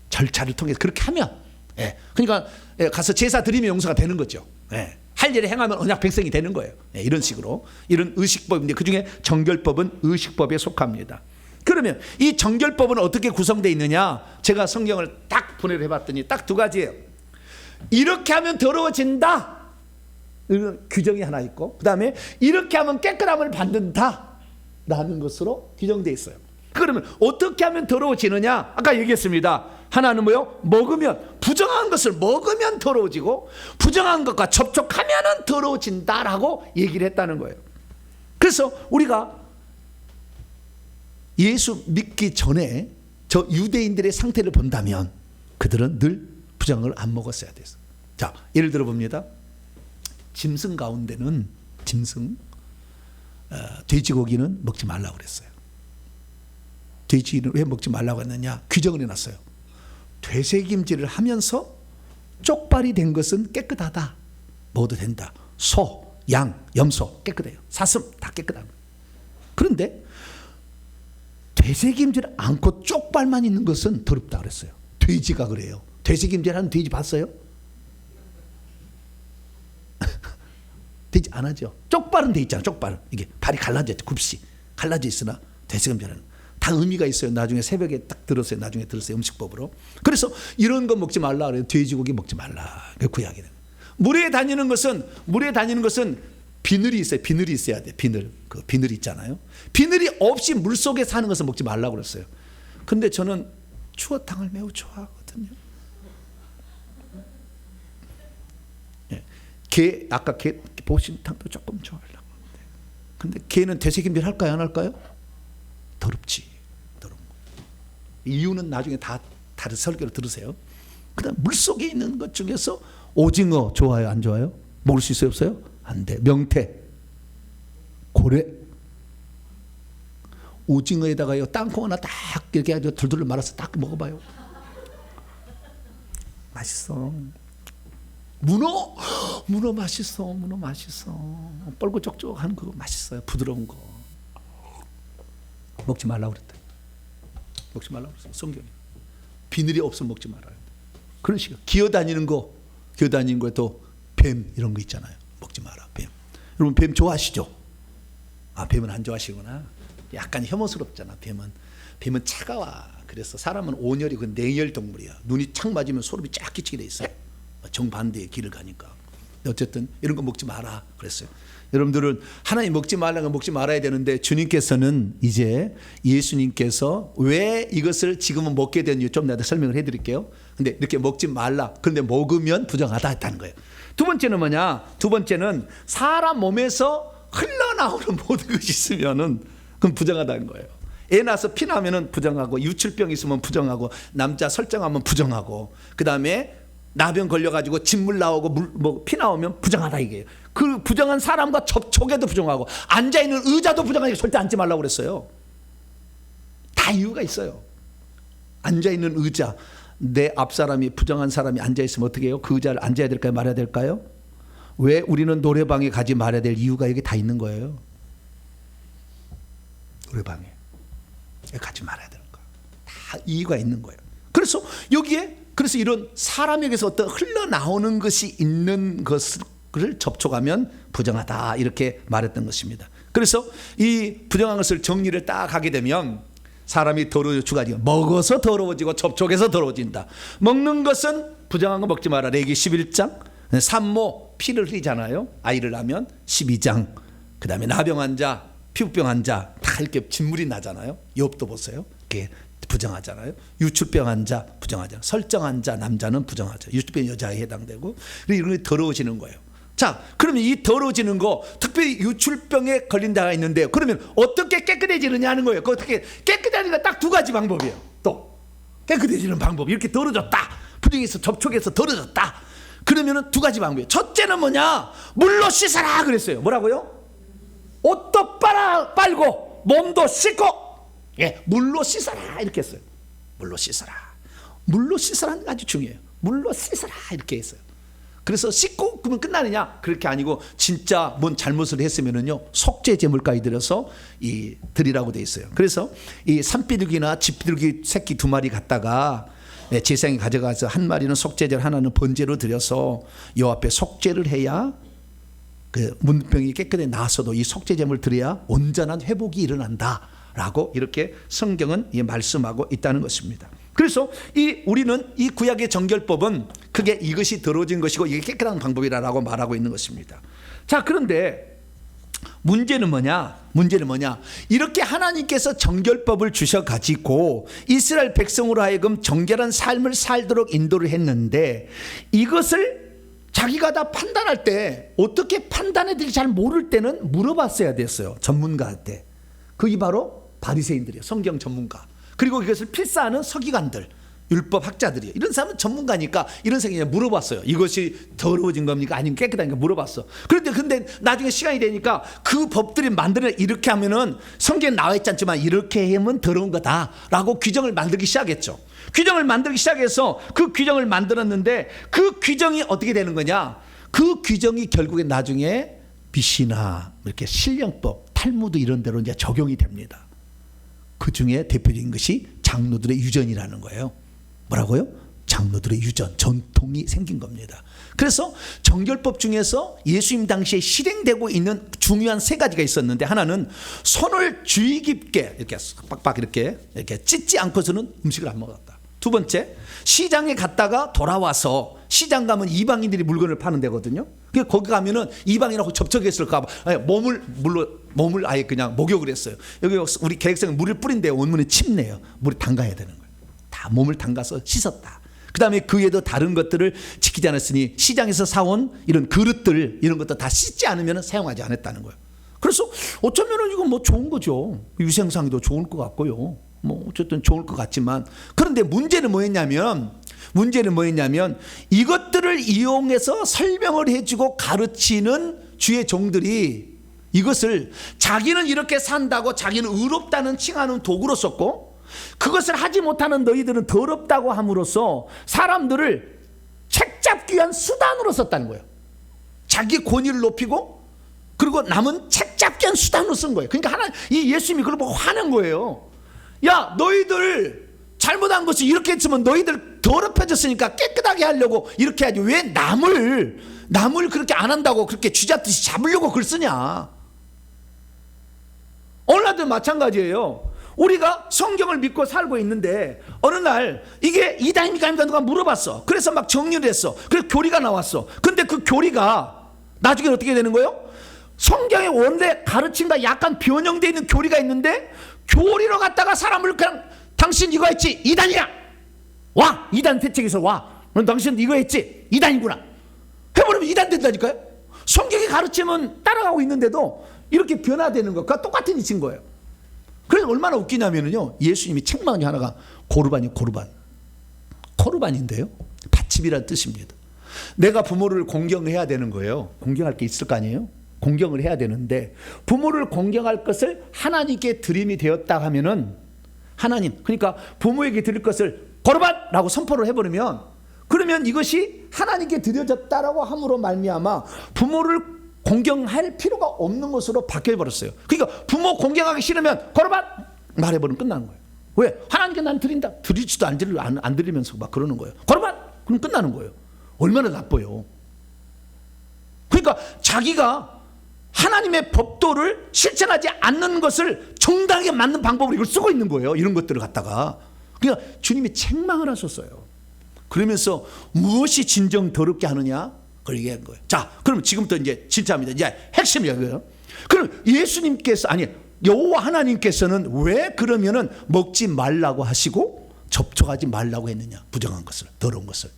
절차를 통해서 그렇게 하면, 예. 그러니까 가서 제사 드리면 용서가 되는 거죠. 예. 할 일을 행하면 언약 백성이 되는 거예요. 예. 이런 식으로 이런 의식법인데 그 중에 정결법은 의식법에 속합니다. 그러면 이 정결법은 어떻게 구성되어 있느냐? 제가 성경을 딱 분해를 해봤더니 딱 두 가지예요. 이렇게 하면 더러워진다. 이런 규정이 하나 있고, 그 다음에 이렇게 하면 깨끗함을 받는다 라는 것으로 규정되어 있어요. 그러면 어떻게 하면 더러워지느냐? 아까 얘기했습니다. 하나는 뭐요? 먹으면, 부정한 것을 먹으면 더러워지고 부정한 것과 접촉하면 더러워진다라고 얘기를 했다는 거예요. 그래서 우리가 예수 믿기 전에 저 유대인들의 상태를 본다면 그들은 늘 부정한 걸 안 먹었어야 됐어요. 자, 예를 들어 봅니다. 짐승 가운데는 돼지고기는 먹지 말라고 그랬어요. 돼지는 왜 먹지 말라고 했느냐? 규정을 해놨어요. 되새김질을 하면서 쪽발이 된 것은 깨끗하다. 먹어도 된다. 소, 양, 염소 깨끗해요. 사슴 다 깨끗합니다. 그런데 되새김질 않고 쪽발만 있는 것은 더럽다 그랬어요. 돼지가 그래요. 되새김질하는 돼지 봤어요? 돼지 안 하죠. 쪽발은 돼 있잖아. 쪽발은 이게 발이 갈라져 있죠. 굽시 갈라져 있으나 되새김질하는 다 의미가 있어요. 나중에 새벽에 딱 들었어요. 나중에 들었어요. 음식법으로. 그래서 이런 거 먹지 말라 그래요. 돼지고기 먹지 말라. 그 구약이 돼요. 물에 다니는 것은 비늘이 있어요. 비늘이 있어야 돼. 비늘. 그 비늘이 있잖아요. 비늘이 없이 물 속에 사는 것을 먹지 말라고 그랬어요. 근데 저는 추어탕을 매우 좋아하거든요. 예. 게, 아까 게 보신탕도 조금 좋아하려고 하는데. 근데 게는 되새김질 할까요? 안 할까요? 더럽지. 더러운 거. 이유는 나중에 다 다른 설교를 들으세요. 그다음 물 속에 있는 것 중에서 오징어 좋아요? 안 좋아요? 먹을 수 있어요? 없어요? 안 돼. 명태, 고래, 오징어에다가요 땅콩 하나 딱 이렇게 해가지고 둘둘 말아서 딱 먹어봐요. 맛있어. 문어 맛있어. 문어 맛있어. 뻘고적적한 그거 맛있어요. 부드러운 거. 먹지 말라고 그랬다. 먹지 말라고 그랬어. 성경에. 비늘이 없으면 먹지 말아요. 그런 식으로 기어다니는 거에 또 뱀 이런 거 있잖아요. 먹지 마라. 뱀. 여러분 뱀 좋아하시죠? 아, 뱀은 안 좋아하시구나. 약간 혐오스럽잖아. 뱀은 뱀은 차가워. 그래서 사람은 온열이 그 냉열 동물이야. 눈이 착 맞으면 소름이 쫙 끼치게 돼 있어요. 정반대의 길을 가니까. 어쨌든 이런 거 먹지 마라 그랬어요. 여러분들은 하나님 먹지 말라는 거 먹지 말아야 되는데, 주님께서는 이제 예수님께서 왜 이것을 지금은 먹게 되는지 좀 내가 설명을 해드릴게요. 근데 이렇게 먹지 말라, 그런데 먹으면 부정하다 했다는 거예요. 두 번째는 뭐냐? 두 번째는 사람 몸에서 흘러나오는 모든 것이 있으면은 그건 부정하다는 거예요. 애 낳아서 피 나면은 부정하고, 유출병 있으면 부정하고, 남자 설정하면 부정하고, 그 다음에 나병 걸려가지고 진물 나오고 피 나오면 부정하다 이게요. 그 부정한 사람과 접촉에도 부정하고, 앉아있는 의자도 부정하게 절대 앉지 말라고 그랬어요. 다 이유가 있어요. 앉아있는 의자, 내 앞사람이 부정한 사람이 앉아있으면 어떻게 해요? 그 의자를 앉아야 될까요? 말아야 될까요? 왜 우리는 노래방에 가지 말아야 될 이유가 여기 다 있는 거예요. 노래방에 가지 말아야 되는 거, 다 이유가 있는 거예요. 그래서 여기에, 그래서 이런 사람에게서 어떤 흘러나오는 것이 있는 것을 접촉하면 부정하다 이렇게 말했던 것입니다. 그래서 이 부정한 것을 정리를 딱 하게 되면, 사람이 더러워져 두 가지가, 먹어서 더러워지고 접촉해서 더러워진다. 먹는 것은 부정한 거 먹지 마라. 레위기 11장. 산모 피를 흘리잖아요. 아이를 낳으면 12장. 그 다음에 나병 환자, 피부병 환자 다 이렇게 진물이 나잖아요. 욥도 보세요. 그게 부정하잖아요. 유출병 환자 부정하잖아요. 설정 환자 남자는 부정하죠. 유출병 여자에 해당되고, 이런 게 더러워지는 거예요. 자, 그러면 이 더러워지는 거, 특별히 유출병에 걸린 자가 있는데, 그러면 어떻게 깨끗해지느냐 하는 거예요. 어떻게 깨끗해지는 딱 두 가지 방법이에요. 또 깨끗해지는 방법, 이렇게 더러졌다, 부정해서 접촉해서 더러졌다, 그러면은 두 가지 방법이에요. 첫째는 뭐냐? 물로 씻어라 그랬어요. 뭐라고요? 옷도 빨고 몸도 씻고, 예, 물로 씻어라 이렇게 했어요. 물로 씻어라. 물로 씻어라는 게 아주 중요해요. 물로 씻어라 이렇게 했어요. 그래서 씻고 그러면 끝나느냐? 그렇게 아니고, 진짜 뭔 잘못을 했으면은요, 속죄 제물까지 들여서 드리라고 돼 있어요. 그래서 이 산비둘기나 집비둘기 새끼 두 마리 갖다가 제사장이 가져가서 한 마리는 속죄제를, 하나는 번제로 드려서 요 앞에 속죄를 해야 그 문병이 깨끗하게 나서도 이 속죄 제물을 드려야 온전한 회복이 일어난다라고 이렇게 성경은 말씀하고 있다는 것입니다. 그래서 우리는 이 구약의 정결법은 그게 이것이 더러워진 것이고 이게 깨끗한 방법이라고 말하고 있는 것입니다. 자, 그런데 문제는 뭐냐? 이렇게 하나님께서 정결법을 주셔가지고 이스라엘 백성으로 하여금 정결한 삶을 살도록 인도를 했는데, 이것을 자기가 다 판단할 때 어떻게 판단해야 될지 잘 모를 때는 물어봤어야 됐어요. 전문가한테. 그게 바로 바리새인들이에요. 성경 전문가. 그리고 이것을 필사하는 서기관들, 율법 학자들이에요. 이런 사람은 전문가니까 이런 생각에 물어봤어요. 이것이 더러워진 겁니까? 아니면 깨끗한가 물어봤어. 근데 나중에 시간이 되니까 그 법들이 만들어 이렇게 하면은 성경에 나와 있지 않지만 이렇게 하면 더러운 거다라고 규정을 만들기 시작했죠. 규정을 만들기 시작해서 그 규정을 만들었는데, 그 규정이 어떻게 되는 거냐? 그 규정이 결국에 나중에 미시나 이렇게 신령법, 탈무드 이런 데로 이제 적용이 됩니다. 그 중에 대표적인 것이 장로들의 유전이라는 거예요. 뭐라고요? 장로들의 유전, 전통이 생긴 겁니다. 그래서 정결법 중에서 예수님 당시에 실행되고 있는 중요한 세 가지가 있었는데, 하나는 손을 주의 깊게 이렇게 빡빡 이렇게 찢지 않고서는 음식을 안 먹었다. 두 번째, 시장에 갔다가 돌아와서, 시장 가면 이방인들이 물건을 파는 데거든요. 거기 가면은 이방인하고 접촉했을까 봐 몸을 아예 그냥 목욕을 했어요. 여기 우리 계획성은 물을 뿌린데 온몸에 침내요. 물에 담가야 되는 거예요. 다 몸을 담가서 씻었다. 그 다음에 그 외에도 다른 것들을 지키지 않았으니 시장에서 사온 이런 그릇들, 이런 것도 다 씻지 않으면 사용하지 않았다는 거예요. 그래서 어쩌면 이건 뭐 좋은 거죠. 위생상도 좋을 것 같고요. 뭐 어쨌든 좋을 것 같지만, 그런데 문제는 뭐였냐면 이것들을 이용해서 설명을 해주고 가르치는 주의 종들이 이것을 자기는 이렇게 산다고 자기는 의롭다는 칭하는 도구로 썼고, 그것을 하지 못하는 너희들은 더럽다고 함으로써 사람들을 책잡기 위한 수단으로 썼다는 거예요. 자기 권위를 높이고, 그리고 남은 책잡기 위한 수단으로 쓴 거예요. 그러니까 이 예수님이 그걸 보고 화낸 거예요. 야, 너희들 잘못한 것이 이렇게 했으면 너희들 더럽혀졌으니까 깨끗하게 하려고 이렇게 하지, 왜 남을 그렇게 안 한다고 그렇게 쥐잡듯이 잡으려고 글 쓰냐. 오늘날도 마찬가지예요. 우리가 성경을 믿고 살고 있는데 어느 날 이게 이단입니까 아닙니까 누가 물어봤어. 그래서 막 정리를 했어. 그래서 교리가 나왔어. 근데 그 교리가 나중에 어떻게 되는 거예요? 성경의 원래 가르침과 약간 변형되어 있는 교리가 있는데 교리로 갖다가 사람을 그냥 당신 이거 했지 이단이야 와 이단 대책에서 와 당신 이거 했지 이단이구나 해버리면 이단 된다니까요. 성경의 가르침은 따라가고 있는데도 이렇게 변화되는 것과 똑같은 이치인 거예요. 그래서 얼마나 웃기냐면요, 예수님이 책망이 하나가 고르반이에요. 코르반인데요, 받침이라는 뜻입니다. 내가 부모를 공경해야 되는 거예요. 공경할 게 있을 거 아니에요. 공경을 해야 되는데 부모를 공경할 것을 하나님께 드림이 되었다 하면은 하나님, 그러니까 부모에게 드릴 것을 거르반라고 선포를 해버리면 그러면 이것이 하나님께 드려졌다라고 함으로 말미암아 부모를 공경할 필요가 없는 것으로 바뀌어버렸어요. 그러니까 부모 공경하기 싫으면 거르반 말해버리면 끝나는 거예요. 왜? 하나님께 난 드린다. 드리지도 안 드리면서 막 그러는 거예요. 거르반 그럼 끝나는 거예요. 얼마나 나빠요. 그러니까 자기가 하나님의 법도를 실천하지 않는 것을 정당하게 맞는 방법으로 이걸 쓰고 있는 거예요. 이런 것들을 갖다가. 그러니까 주님이 책망을 하셨어요. 그러면서 무엇이 진정 더럽게 하느냐? 그걸 얘기한 거예요. 자, 그럼 지금부터 이제 진짜입니다. 이제 핵심이에요. 그럼 예수님께서, 아니, 여호와 하나님께서는 왜 그러면은 먹지 말라고 하시고 접촉하지 말라고 했느냐? 부정한 것을, 더러운 것을.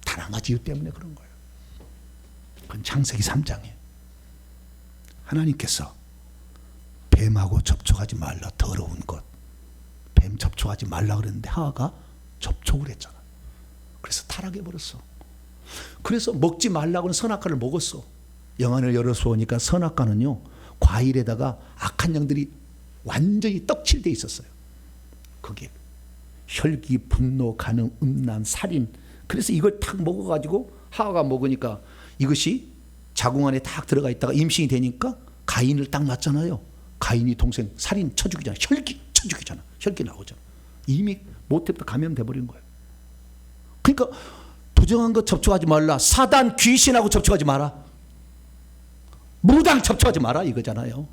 단 한 가지 이유 때문에 그런 거예요. 그건 창세기 3장이에요. 하나님께서 뱀하고 접촉하지 말라, 더러운 것. 뱀 접촉하지 말라 그랬는데 하와가 접촉을 했잖아. 그래서 타락해버렸어. 그래서 먹지 말라고는 선악과를 먹었어. 영안을 열어서 보니까 선악과는요, 과일에다가 악한 영들이 완전히 떡칠돼 있었어요. 거기에 혈기, 분노, 간음, 음란, 살인. 그래서 이걸 탁 먹어가지고 하와가 먹으니까 이것이 자궁 안에 딱 들어가 있다가 임신이 되니까 가인을 딱 낳잖아요. 가인이 동생 살인 쳐 죽이잖아. 혈기 쳐 죽이잖아. 혈기 나오잖아. 이미 모태부터 감염돼 버린 거예요. 그러니까 부정한 것 접촉하지 말라. 사단 귀신하고 접촉하지 마라. 무당 접촉하지 마라 이거잖아요.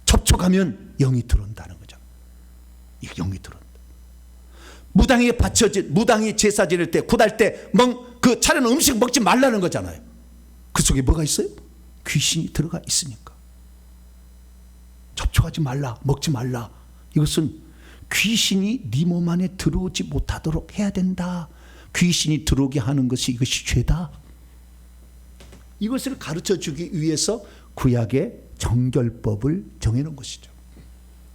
접촉하면 영이 들어온다는 거잖아. 이 영이 들어온다. 무당에게 바쳐진, 무당이 제사 지낼 때 굿할 때 그 차려놓은 음식 먹지 말라는 거잖아요. 그 속에 뭐가 있어요? 귀신이 들어가 있으니까. 접촉하지 말라, 먹지 말라. 이것은 귀신이 네 몸 안에 들어오지 못하도록 해야 된다. 귀신이 들어오게 하는 것이 이것이 죄다. 이것을 가르쳐 주기 위해서 구약의 정결법을 정해놓은 것이죠.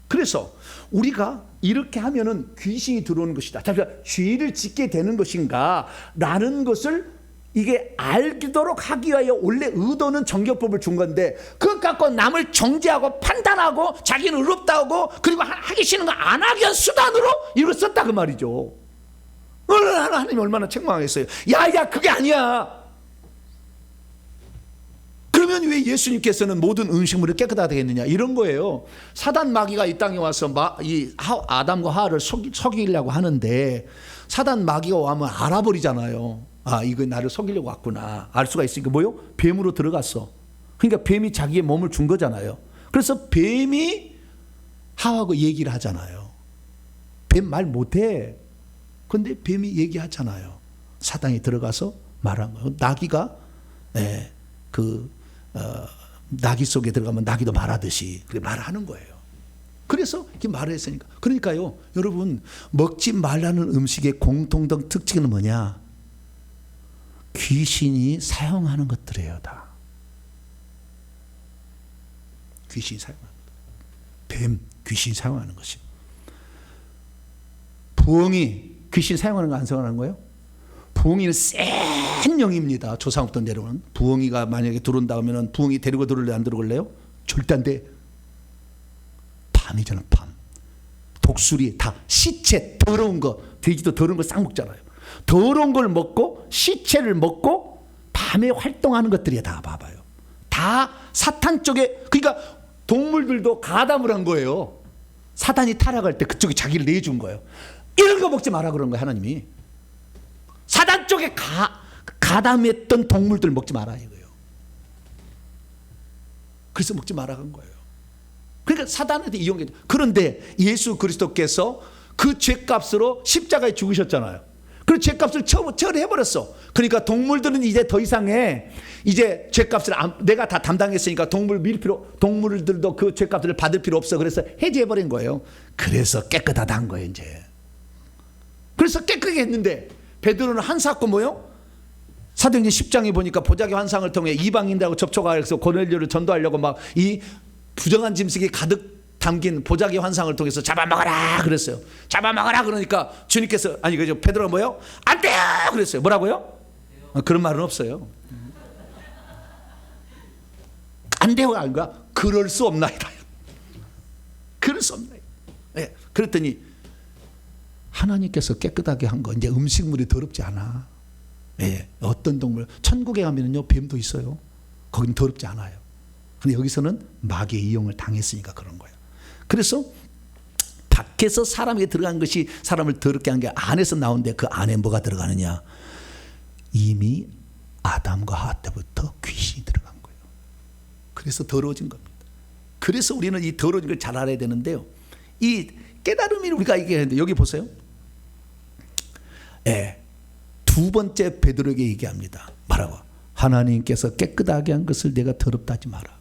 그래서 우리가 이렇게 하면은 귀신이 들어오는 것이다, 죄를 짓게 되는 것인가 라는 것을 이게 알도록 하기 위하여 원래 의도는 정결법을 준 건데 그것 갖고 남을 정죄하고 판단하고 자기는 의롭다고 그리고 하기 싫은 거 안 하기 위한 수단으로 이걸 썼다 그 말이죠. 하나님 얼마나 책망했어요. 야야 그게 아니야. 그러면 왜 예수님께서는 모든 음식물을 깨끗하게 했느냐 이런 거예요. 사단 마귀가 이 땅에 와서 아담과 하와를 속이려고 하는데 사단 마귀가 와면 알아버리잖아요. 아 이거 나를 속이려고 왔구나. 알 수가 있으니까 뭐요? 뱀으로 들어갔어. 그러니까 뱀이 자기의 몸을 준 거잖아요. 그래서 뱀이 하와하고 얘기를 하잖아요. 뱀 말 못해. 근데 뱀이 얘기하잖아요. 사단이 들어가서 말한 거예요. 나귀가 나귀 속에 들어가면 나귀도 말하듯이 그렇게 말하는 거예요. 그래서 이렇게 말을 했으니까. 그러니까요, 여러분 먹지 말라는 음식의 공통된 특징은 뭐냐? 귀신이 사용하는 것들이에요, 다. 귀신이 사용하는 것. 뱀, 귀신이 사용하는 것이. 부엉이, 귀신 사용하는 거 안 사용하는 거예요? 부엉이는 센 영입니다. 조상부터 내려오는. 부엉이가 만약에 들어온다 하면 부엉이 데리고 들어올래 안 들어올래요? 절대 안 돼. 밤이잖아, 밤. 독수리 다 시체 더러운 거, 돼지도 더러운 거 싹 먹잖아요. 더러운 걸 먹고 시체를 먹고 밤에 활동하는 것들이야. 다 봐봐요. 다 사탄 쪽에. 그러니까 동물들도 가담을 한 거예요. 사단이 타락할 때 그쪽이 자기를 내준 거예요. 이런 거 먹지 마라 그런 거예요, 하나님이. 사단 쪽에 가담했던 동물들 먹지 마라 이거예요. 그래서 먹지 마라 한 거예요. 그러니까 사단한테 이용해. 그런데 예수 그리스도께서 그 죄값으로 십자가에 죽으셨잖아요. 그 죄값을 처리해버렸어. 그러니까 동물들은 이제 더 이상의 이제 죄값을 내가 다 담당했으니까 동물들도 그 죄값을 받을 필요 없어. 그래서 해제해버린 거예요. 그래서 깨끗하다는 거예요 이제. 그래서 깨끗하게 했는데 베드로는 한 사건 뭐요? 사도행전 10장에 보니까 보자기 환상을 통해 이방인들하고 접촉하여서 고넬료를 전도하려고 막 이 부정한 짐승이 가득 담긴 보자기 환상을 통해서 잡아먹어라 그랬어요. 잡아먹어라 그러니까 주님께서 아니 그죠 베드로가 뭐요? 안 돼요 그랬어요. 뭐라고요? 그런 말은 없어요. 안 돼요 아닌가? 그럴 수 없나이다. 그럴 수 없나이다. 네. 그랬더니 하나님께서 깨끗하게 한 거 이제 음식물이 더럽지 않아. 네. 어떤 동물 천국에 가면은요 뱀도 있어요. 거긴 더럽지 않아요. 근데 여기서는 마귀의 이용을 당했으니까 그런 거예요. 그래서 밖에서 사람에게 들어간 것이 사람을 더럽게 한 게 안에서 나오는데 그 안에 뭐가 들어가느냐? 이미 아담과 하와 때부터 귀신이 들어간 거예요. 그래서 더러워진 겁니다. 그래서 우리는 이 더러워진 걸 잘 알아야 되는데요. 이 깨달음이 우리가 얘기하는데 여기 보세요. 예, 두 번째 베드로에게 얘기합니다. 뭐라고? 하나님께서 깨끗하게 한 것을 내가 더럽다 하지 마라.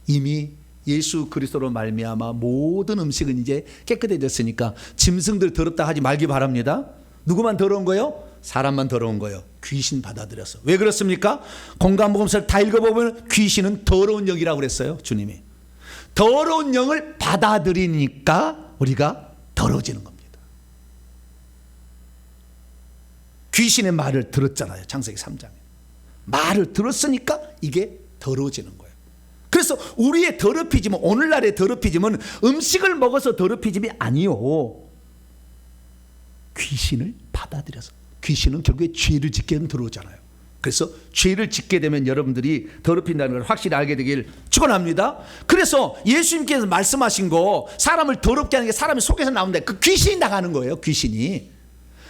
이미 예수 그리스도로 말미암아 모든 음식은 이제 깨끗해졌으니까 짐승들 더럽다 하지 말기 바랍니다. 누구만 더러운 거예요? 사람만 더러운 거예요. 귀신 받아들였어. 왜 그렇습니까? 공간복음서를 다 읽어보면 귀신은 더러운 영이라고 그랬어요. 주님이. 더러운 영을 받아들이니까 우리가 더러워지는 겁니다. 귀신의 말을 들었잖아요. 창세기 3장에. 말을 들었으니까 이게 더러워지는 거예요. 그래서 우리의 더럽히짐은 오늘날의 더럽히짐은 음식을 먹어서 더럽히짐이 아니요. 귀신을 받아들여서. 귀신은 결국에 죄를 짓게는 들어오잖아요. 그래서 죄를 짓게 되면 여러분들이 더럽힌다는 걸 확실히 알게 되길 축원합니다. 그래서 예수님께서 말씀하신 거 사람을 더럽게 하는 게 사람의 속에서 나오는데 그 귀신이 나가는 거예요. 귀신이.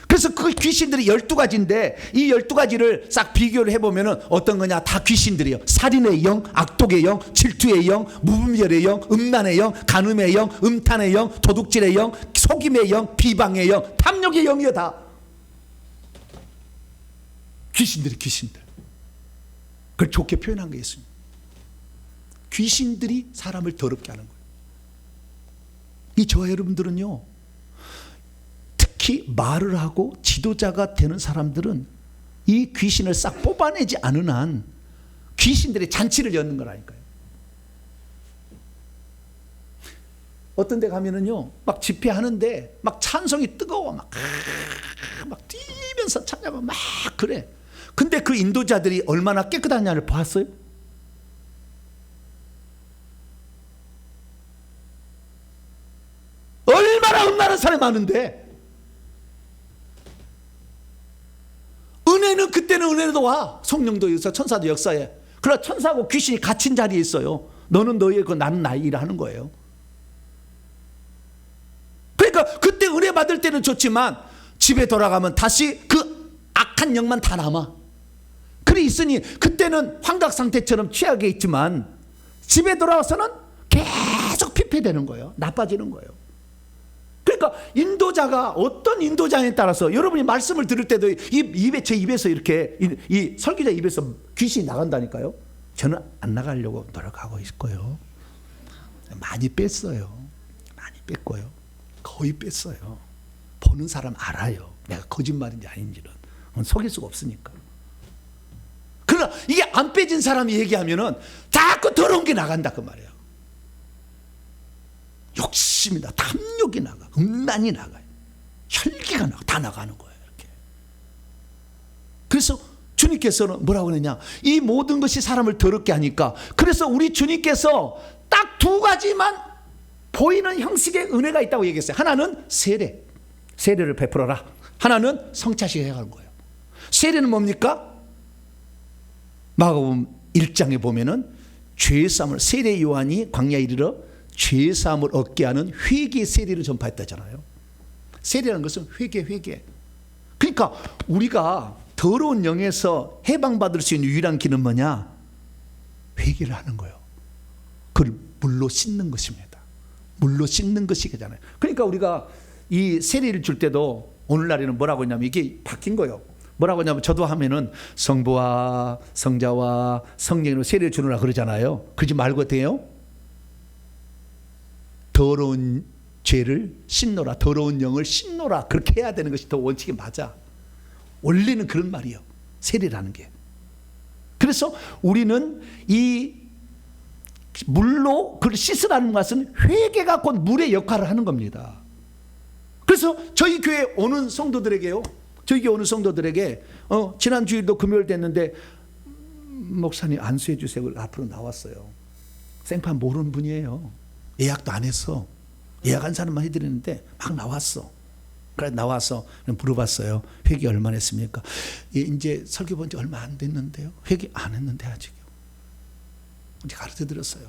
그래서 그 귀신들이 12가지인데 이 12가지를 싹 비교를 해보면 어떤 거냐? 다 귀신들이에요. 살인의 영, 악독의 영, 질투의 영, 무분별의 영, 음란의 영, 간음의 영, 음탄의 영, 도둑질의 영, 속임의 영, 비방의 영, 탐욕의 영이요. 다 귀신들. 그걸 좋게 표현한 게 예수님. 귀신들이 사람을 더럽게 하는 거예요. 이 저와 여러분들은요, 특히 말을 하고 지도자가 되는 사람들은 이 귀신을 싹 뽑아내지 않은 한 귀신들의 잔치를 여는 거라니까요. 어떤 데 가면은요, 막 집회하는데 막 찬송이 뜨거워. 막 뛰면서 찬양하고 막 그래. 근데 그 인도자들이 얼마나 깨끗하냐를 봤어요? 얼마나 음란한 사람이 많은데 은혜는 그때는 은혜도 와. 성령도 역사, 천사도 역사해. 그러나 천사하고 귀신이 갇힌 자리에 있어요. 너는 너의 거, 나는 나의 일을 하는 거예요. 그러니까 그때 은혜 받을 때는 좋지만 집에 돌아가면 다시 그 악한 영만 다 남아. 그래 있으니 그때는 환각 상태처럼 취하게 있지만 집에 돌아와서는 계속 피폐되는 거예요. 나빠지는 거예요. 그러니까 인도자가 어떤 인도자에 따라서 여러분이 말씀을 들을 때도 제 입에서 이렇게 이 설교자 입에서 귀신이 나간다니까요. 저는 안 나가려고 노력하고 있을 거예요. 많이 뺐어요. 많이 뺐고요. 거의 뺐어요. 보는 사람 알아요. 내가 거짓말인지 아닌지는. 속일 수가 없으니까. 그러나 이게 안 빼진 사람이 얘기하면은 자꾸 더러운 게 나간다 그 말이에요. 욕심이 나, 탐욕이 나가, 음란이 나가요. 혈기가 나가, 다 나가는 거예요. 이렇게. 그래서 주님께서는 뭐라고 그러냐? 이 모든 것이 사람을 더럽게 하니까. 그래서 우리 주님께서 딱 두 가지만 보이는 형식의 은혜가 있다고 얘기했어요. 하나는 세례, 세례를 베풀어라. 하나는 성찬식 해가는 거예요. 세례는 뭡니까? 마가복음 1장에 보면은 죄사함을 세례 요한이 광야에 이르러 죄사함을 얻게 하는 회개 세례를 전파했다잖아요. 세례라는 것은 회개. 그러니까 우리가 더러운 영에서 해방받을 수 있는 유일한 길은 뭐냐? 회개를 하는 거예요. 그걸 물로 씻는 것입니다. 물로 씻는 것이잖아요. 그러니까 우리가 이 세례를 줄 때도 오늘날에는 뭐라고 했냐면 이게 바뀐 거예요. 뭐라고 하냐면 저도 하면은 성부와 성자와 성령으로 세례를 주느라 그러잖아요. 그러지 말고 돼요. 더러운 죄를 씻노라, 더러운 영을 씻노라, 그렇게 해야 되는 것이 더 원칙이 맞아. 원래는 그런 말이에요, 세례라는 게. 그래서 우리는 이 물로 그걸 씻으라는 것은 회개가 곧 물의 역할을 하는 겁니다. 그래서 저희 교회 오는 성도들에게요, 저희 교회 오는 성도들에게 지난 주일도 금요일 됐는데 목사님 안수해 주세요. 앞으로 나왔어요. 생판 모르는 분이에요. 예약도 안 했어. 예약한 사람만 해드리는데 막 나왔어. 그래 나와서 물어봤어요. 회개 얼마나 했습니까? 예, 이제 설교 본 지 얼마 안 됐는데요. 회개 안 했는데 아직요. 이제 가르쳐 드렸어요.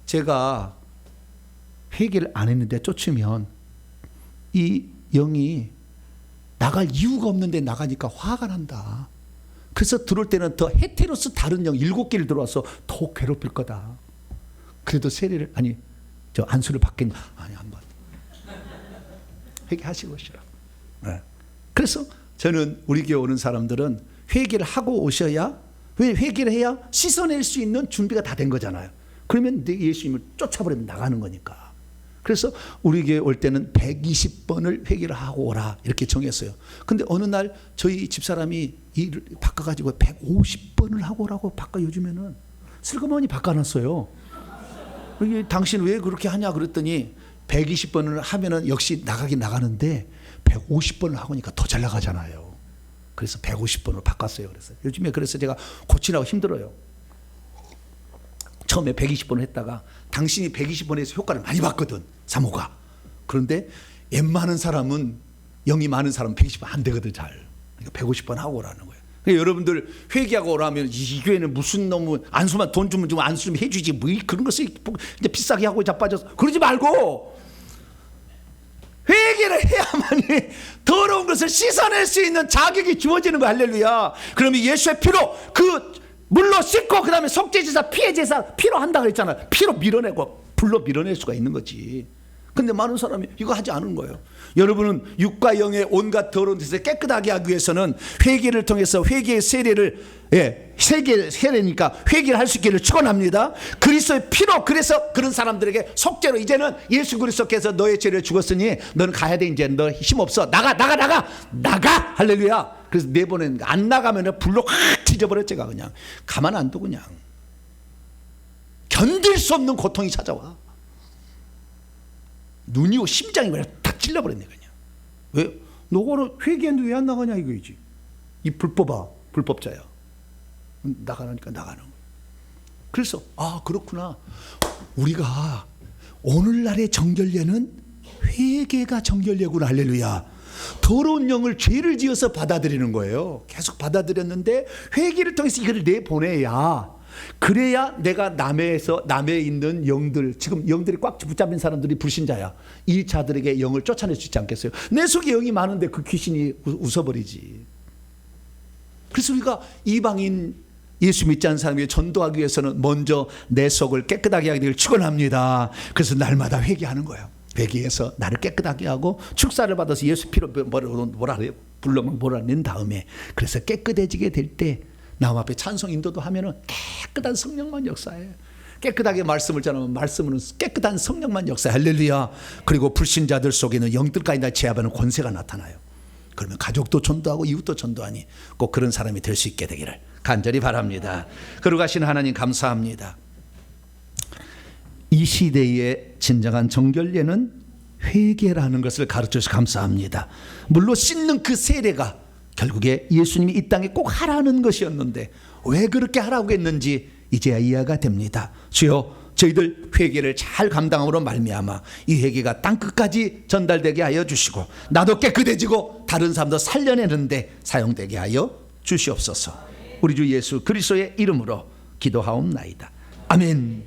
제가 회개를 안 했는데 쫓으면 이 영이 나갈 이유가 없는데 나가니까 화가 난다. 그래서 들어올 때는 더 헤테로스 다른 영 7개를 들어와서 더 괴롭힐 거다. 그래도 세례를 저 안수를 받겠냐? 아니 안 받. 회개하시고 오시라. 네. 그래서 저는 우리 교회 오는 사람들은 회개를 하고 오셔야, 왜 회개를 해야 씻어낼 수 있는 준비가 다 된 거잖아요. 그러면 예수님을 쫓아버리면 나가는 거니까. 그래서 우리 교회 올 때는 120번을 회개를 하고 오라 이렇게 정했어요. 근데 어느 날 저희 집사람이 일을 바꿔가지고 150번을 하고 오라고 바꿔. 요즘에는 슬그머니 바꿔놨어요. 당신 왜 그렇게 하냐 그랬더니 120번을 하면은 역시 나가긴 나가는데 150번을 하고니까 더 잘 나가잖아요. 그래서 150번으로 바꿨어요. 그래서 요즘에 그래서 제가 고치라고 힘들어요. 처음에 120번을 했다가 당신이 120번에서 효과를 많이 봤거든, 사모가. 그런데 웬만한 사람은, 영이 많은 사람은 120번 안 되거든, 잘. 그러니까 150번 하고 오라는 거예요. 그러니까 여러분들 회개하고 오라면 이 교회는 무슨 너무 안수만 돈 주면 좀 안수 좀 해주지 뭐 그런 것을 이제 비싸게 하고 자빠져서 그러지 말고 회개를 해야만이 더러운 것을 씻어낼 수 있는 자격이 주어지는 거야. 할렐루야. 그러면 예수의 피로 그 물로 씻고 그 다음에 속죄제사, 피해제사 피로 한다 그랬잖아요. 피로 밀어내고 불로 밀어낼 수가 있는 거지. 근데 많은 사람이 이거 하지 않은 거예요. 여러분은 육과 영의 온갖 더러운 데서 깨끗하게 하기 위해서는 회개를 통해서 회개의 세례를, 세례니까 회개를 할 수 있기를 축원합니다. 그리스도의 피로, 그래서 그런 사람들에게 속죄로 이제는 예수 그리스도께서 너의 죄를 죽었으니 너는 가야 돼. 이제 너 힘 없어. 나가. 할렐루야. 그래서 내보내는 거. 안 나가면 불로 확 찢어버려. 제가 그냥 가만 안 두고 그냥 견딜 수 없는 고통이 찾아와. 눈이 오고 심장이 그냥 탁 찔러버렸네 그냥. 왜? 너거는 회개했는데 왜 안 나가냐 이거지. 이 불법자야. 나가니까 나가는 거야. 그래서 그렇구나. 우리가 오늘날의 정결례는 회개가 정결례구나. 할렐루야. 더러운 영을 죄를 지어서 받아들이는 거예요. 계속 받아들였는데 회개를 통해서 이걸 내보내야, 그래야 내가 남에 있는 영들, 지금 영들이 꽉 붙잡힌 사람들이 불신자야. 이 자들에게 영을 쫓아낼 수 있지 않겠어요? 내 속에 영이 많은데 그 귀신이 웃어버리지. 그래서 우리가 이방인 예수 믿지 않는 사람에게 전도하기 위해서는 먼저 내 속을 깨끗하게 하기를 축원합니다. 그래서 날마다 회개하는 거예요. 회개해서 나를 깨끗하게 하고 축사를 받아서 예수 피로 몰아낸 다음에, 그래서 깨끗해지게 될 때 남 앞에 찬송 인도도 하면은 깨끗한 성령만 역사해. 깨끗하게 말씀을 전하면 말씀은 깨끗한 성령만 역사해. 할렐루야. 그리고 불신자들 속에는 영들까지 다 제압하는 권세가 나타나요. 그러면 가족도 전도하고 이웃도 전도하니 꼭 그런 사람이 될 수 있게 되기를 간절히 바랍니다. 거룩하신 하나님 감사합니다. 이 시대의 진정한 정결례는 회개라는 것을 가르쳐주셔서 감사합니다. 물로 씻는 그 세례가 결국에 예수님이 이 땅에 꼭 하라는 것이었는데 왜 그렇게 하라고 했는지 이제야 이해가 됩니다. 주여, 저희들 회개를 잘 감당함으로 말미암아 이 회개가 땅끝까지 전달되게 하여 주시고 나도 깨끗해지고 다른 사람도 살려내는데 사용되게 하여 주시옵소서. 우리 주 예수 그리스도의 이름으로 기도하옵나이다. 아멘.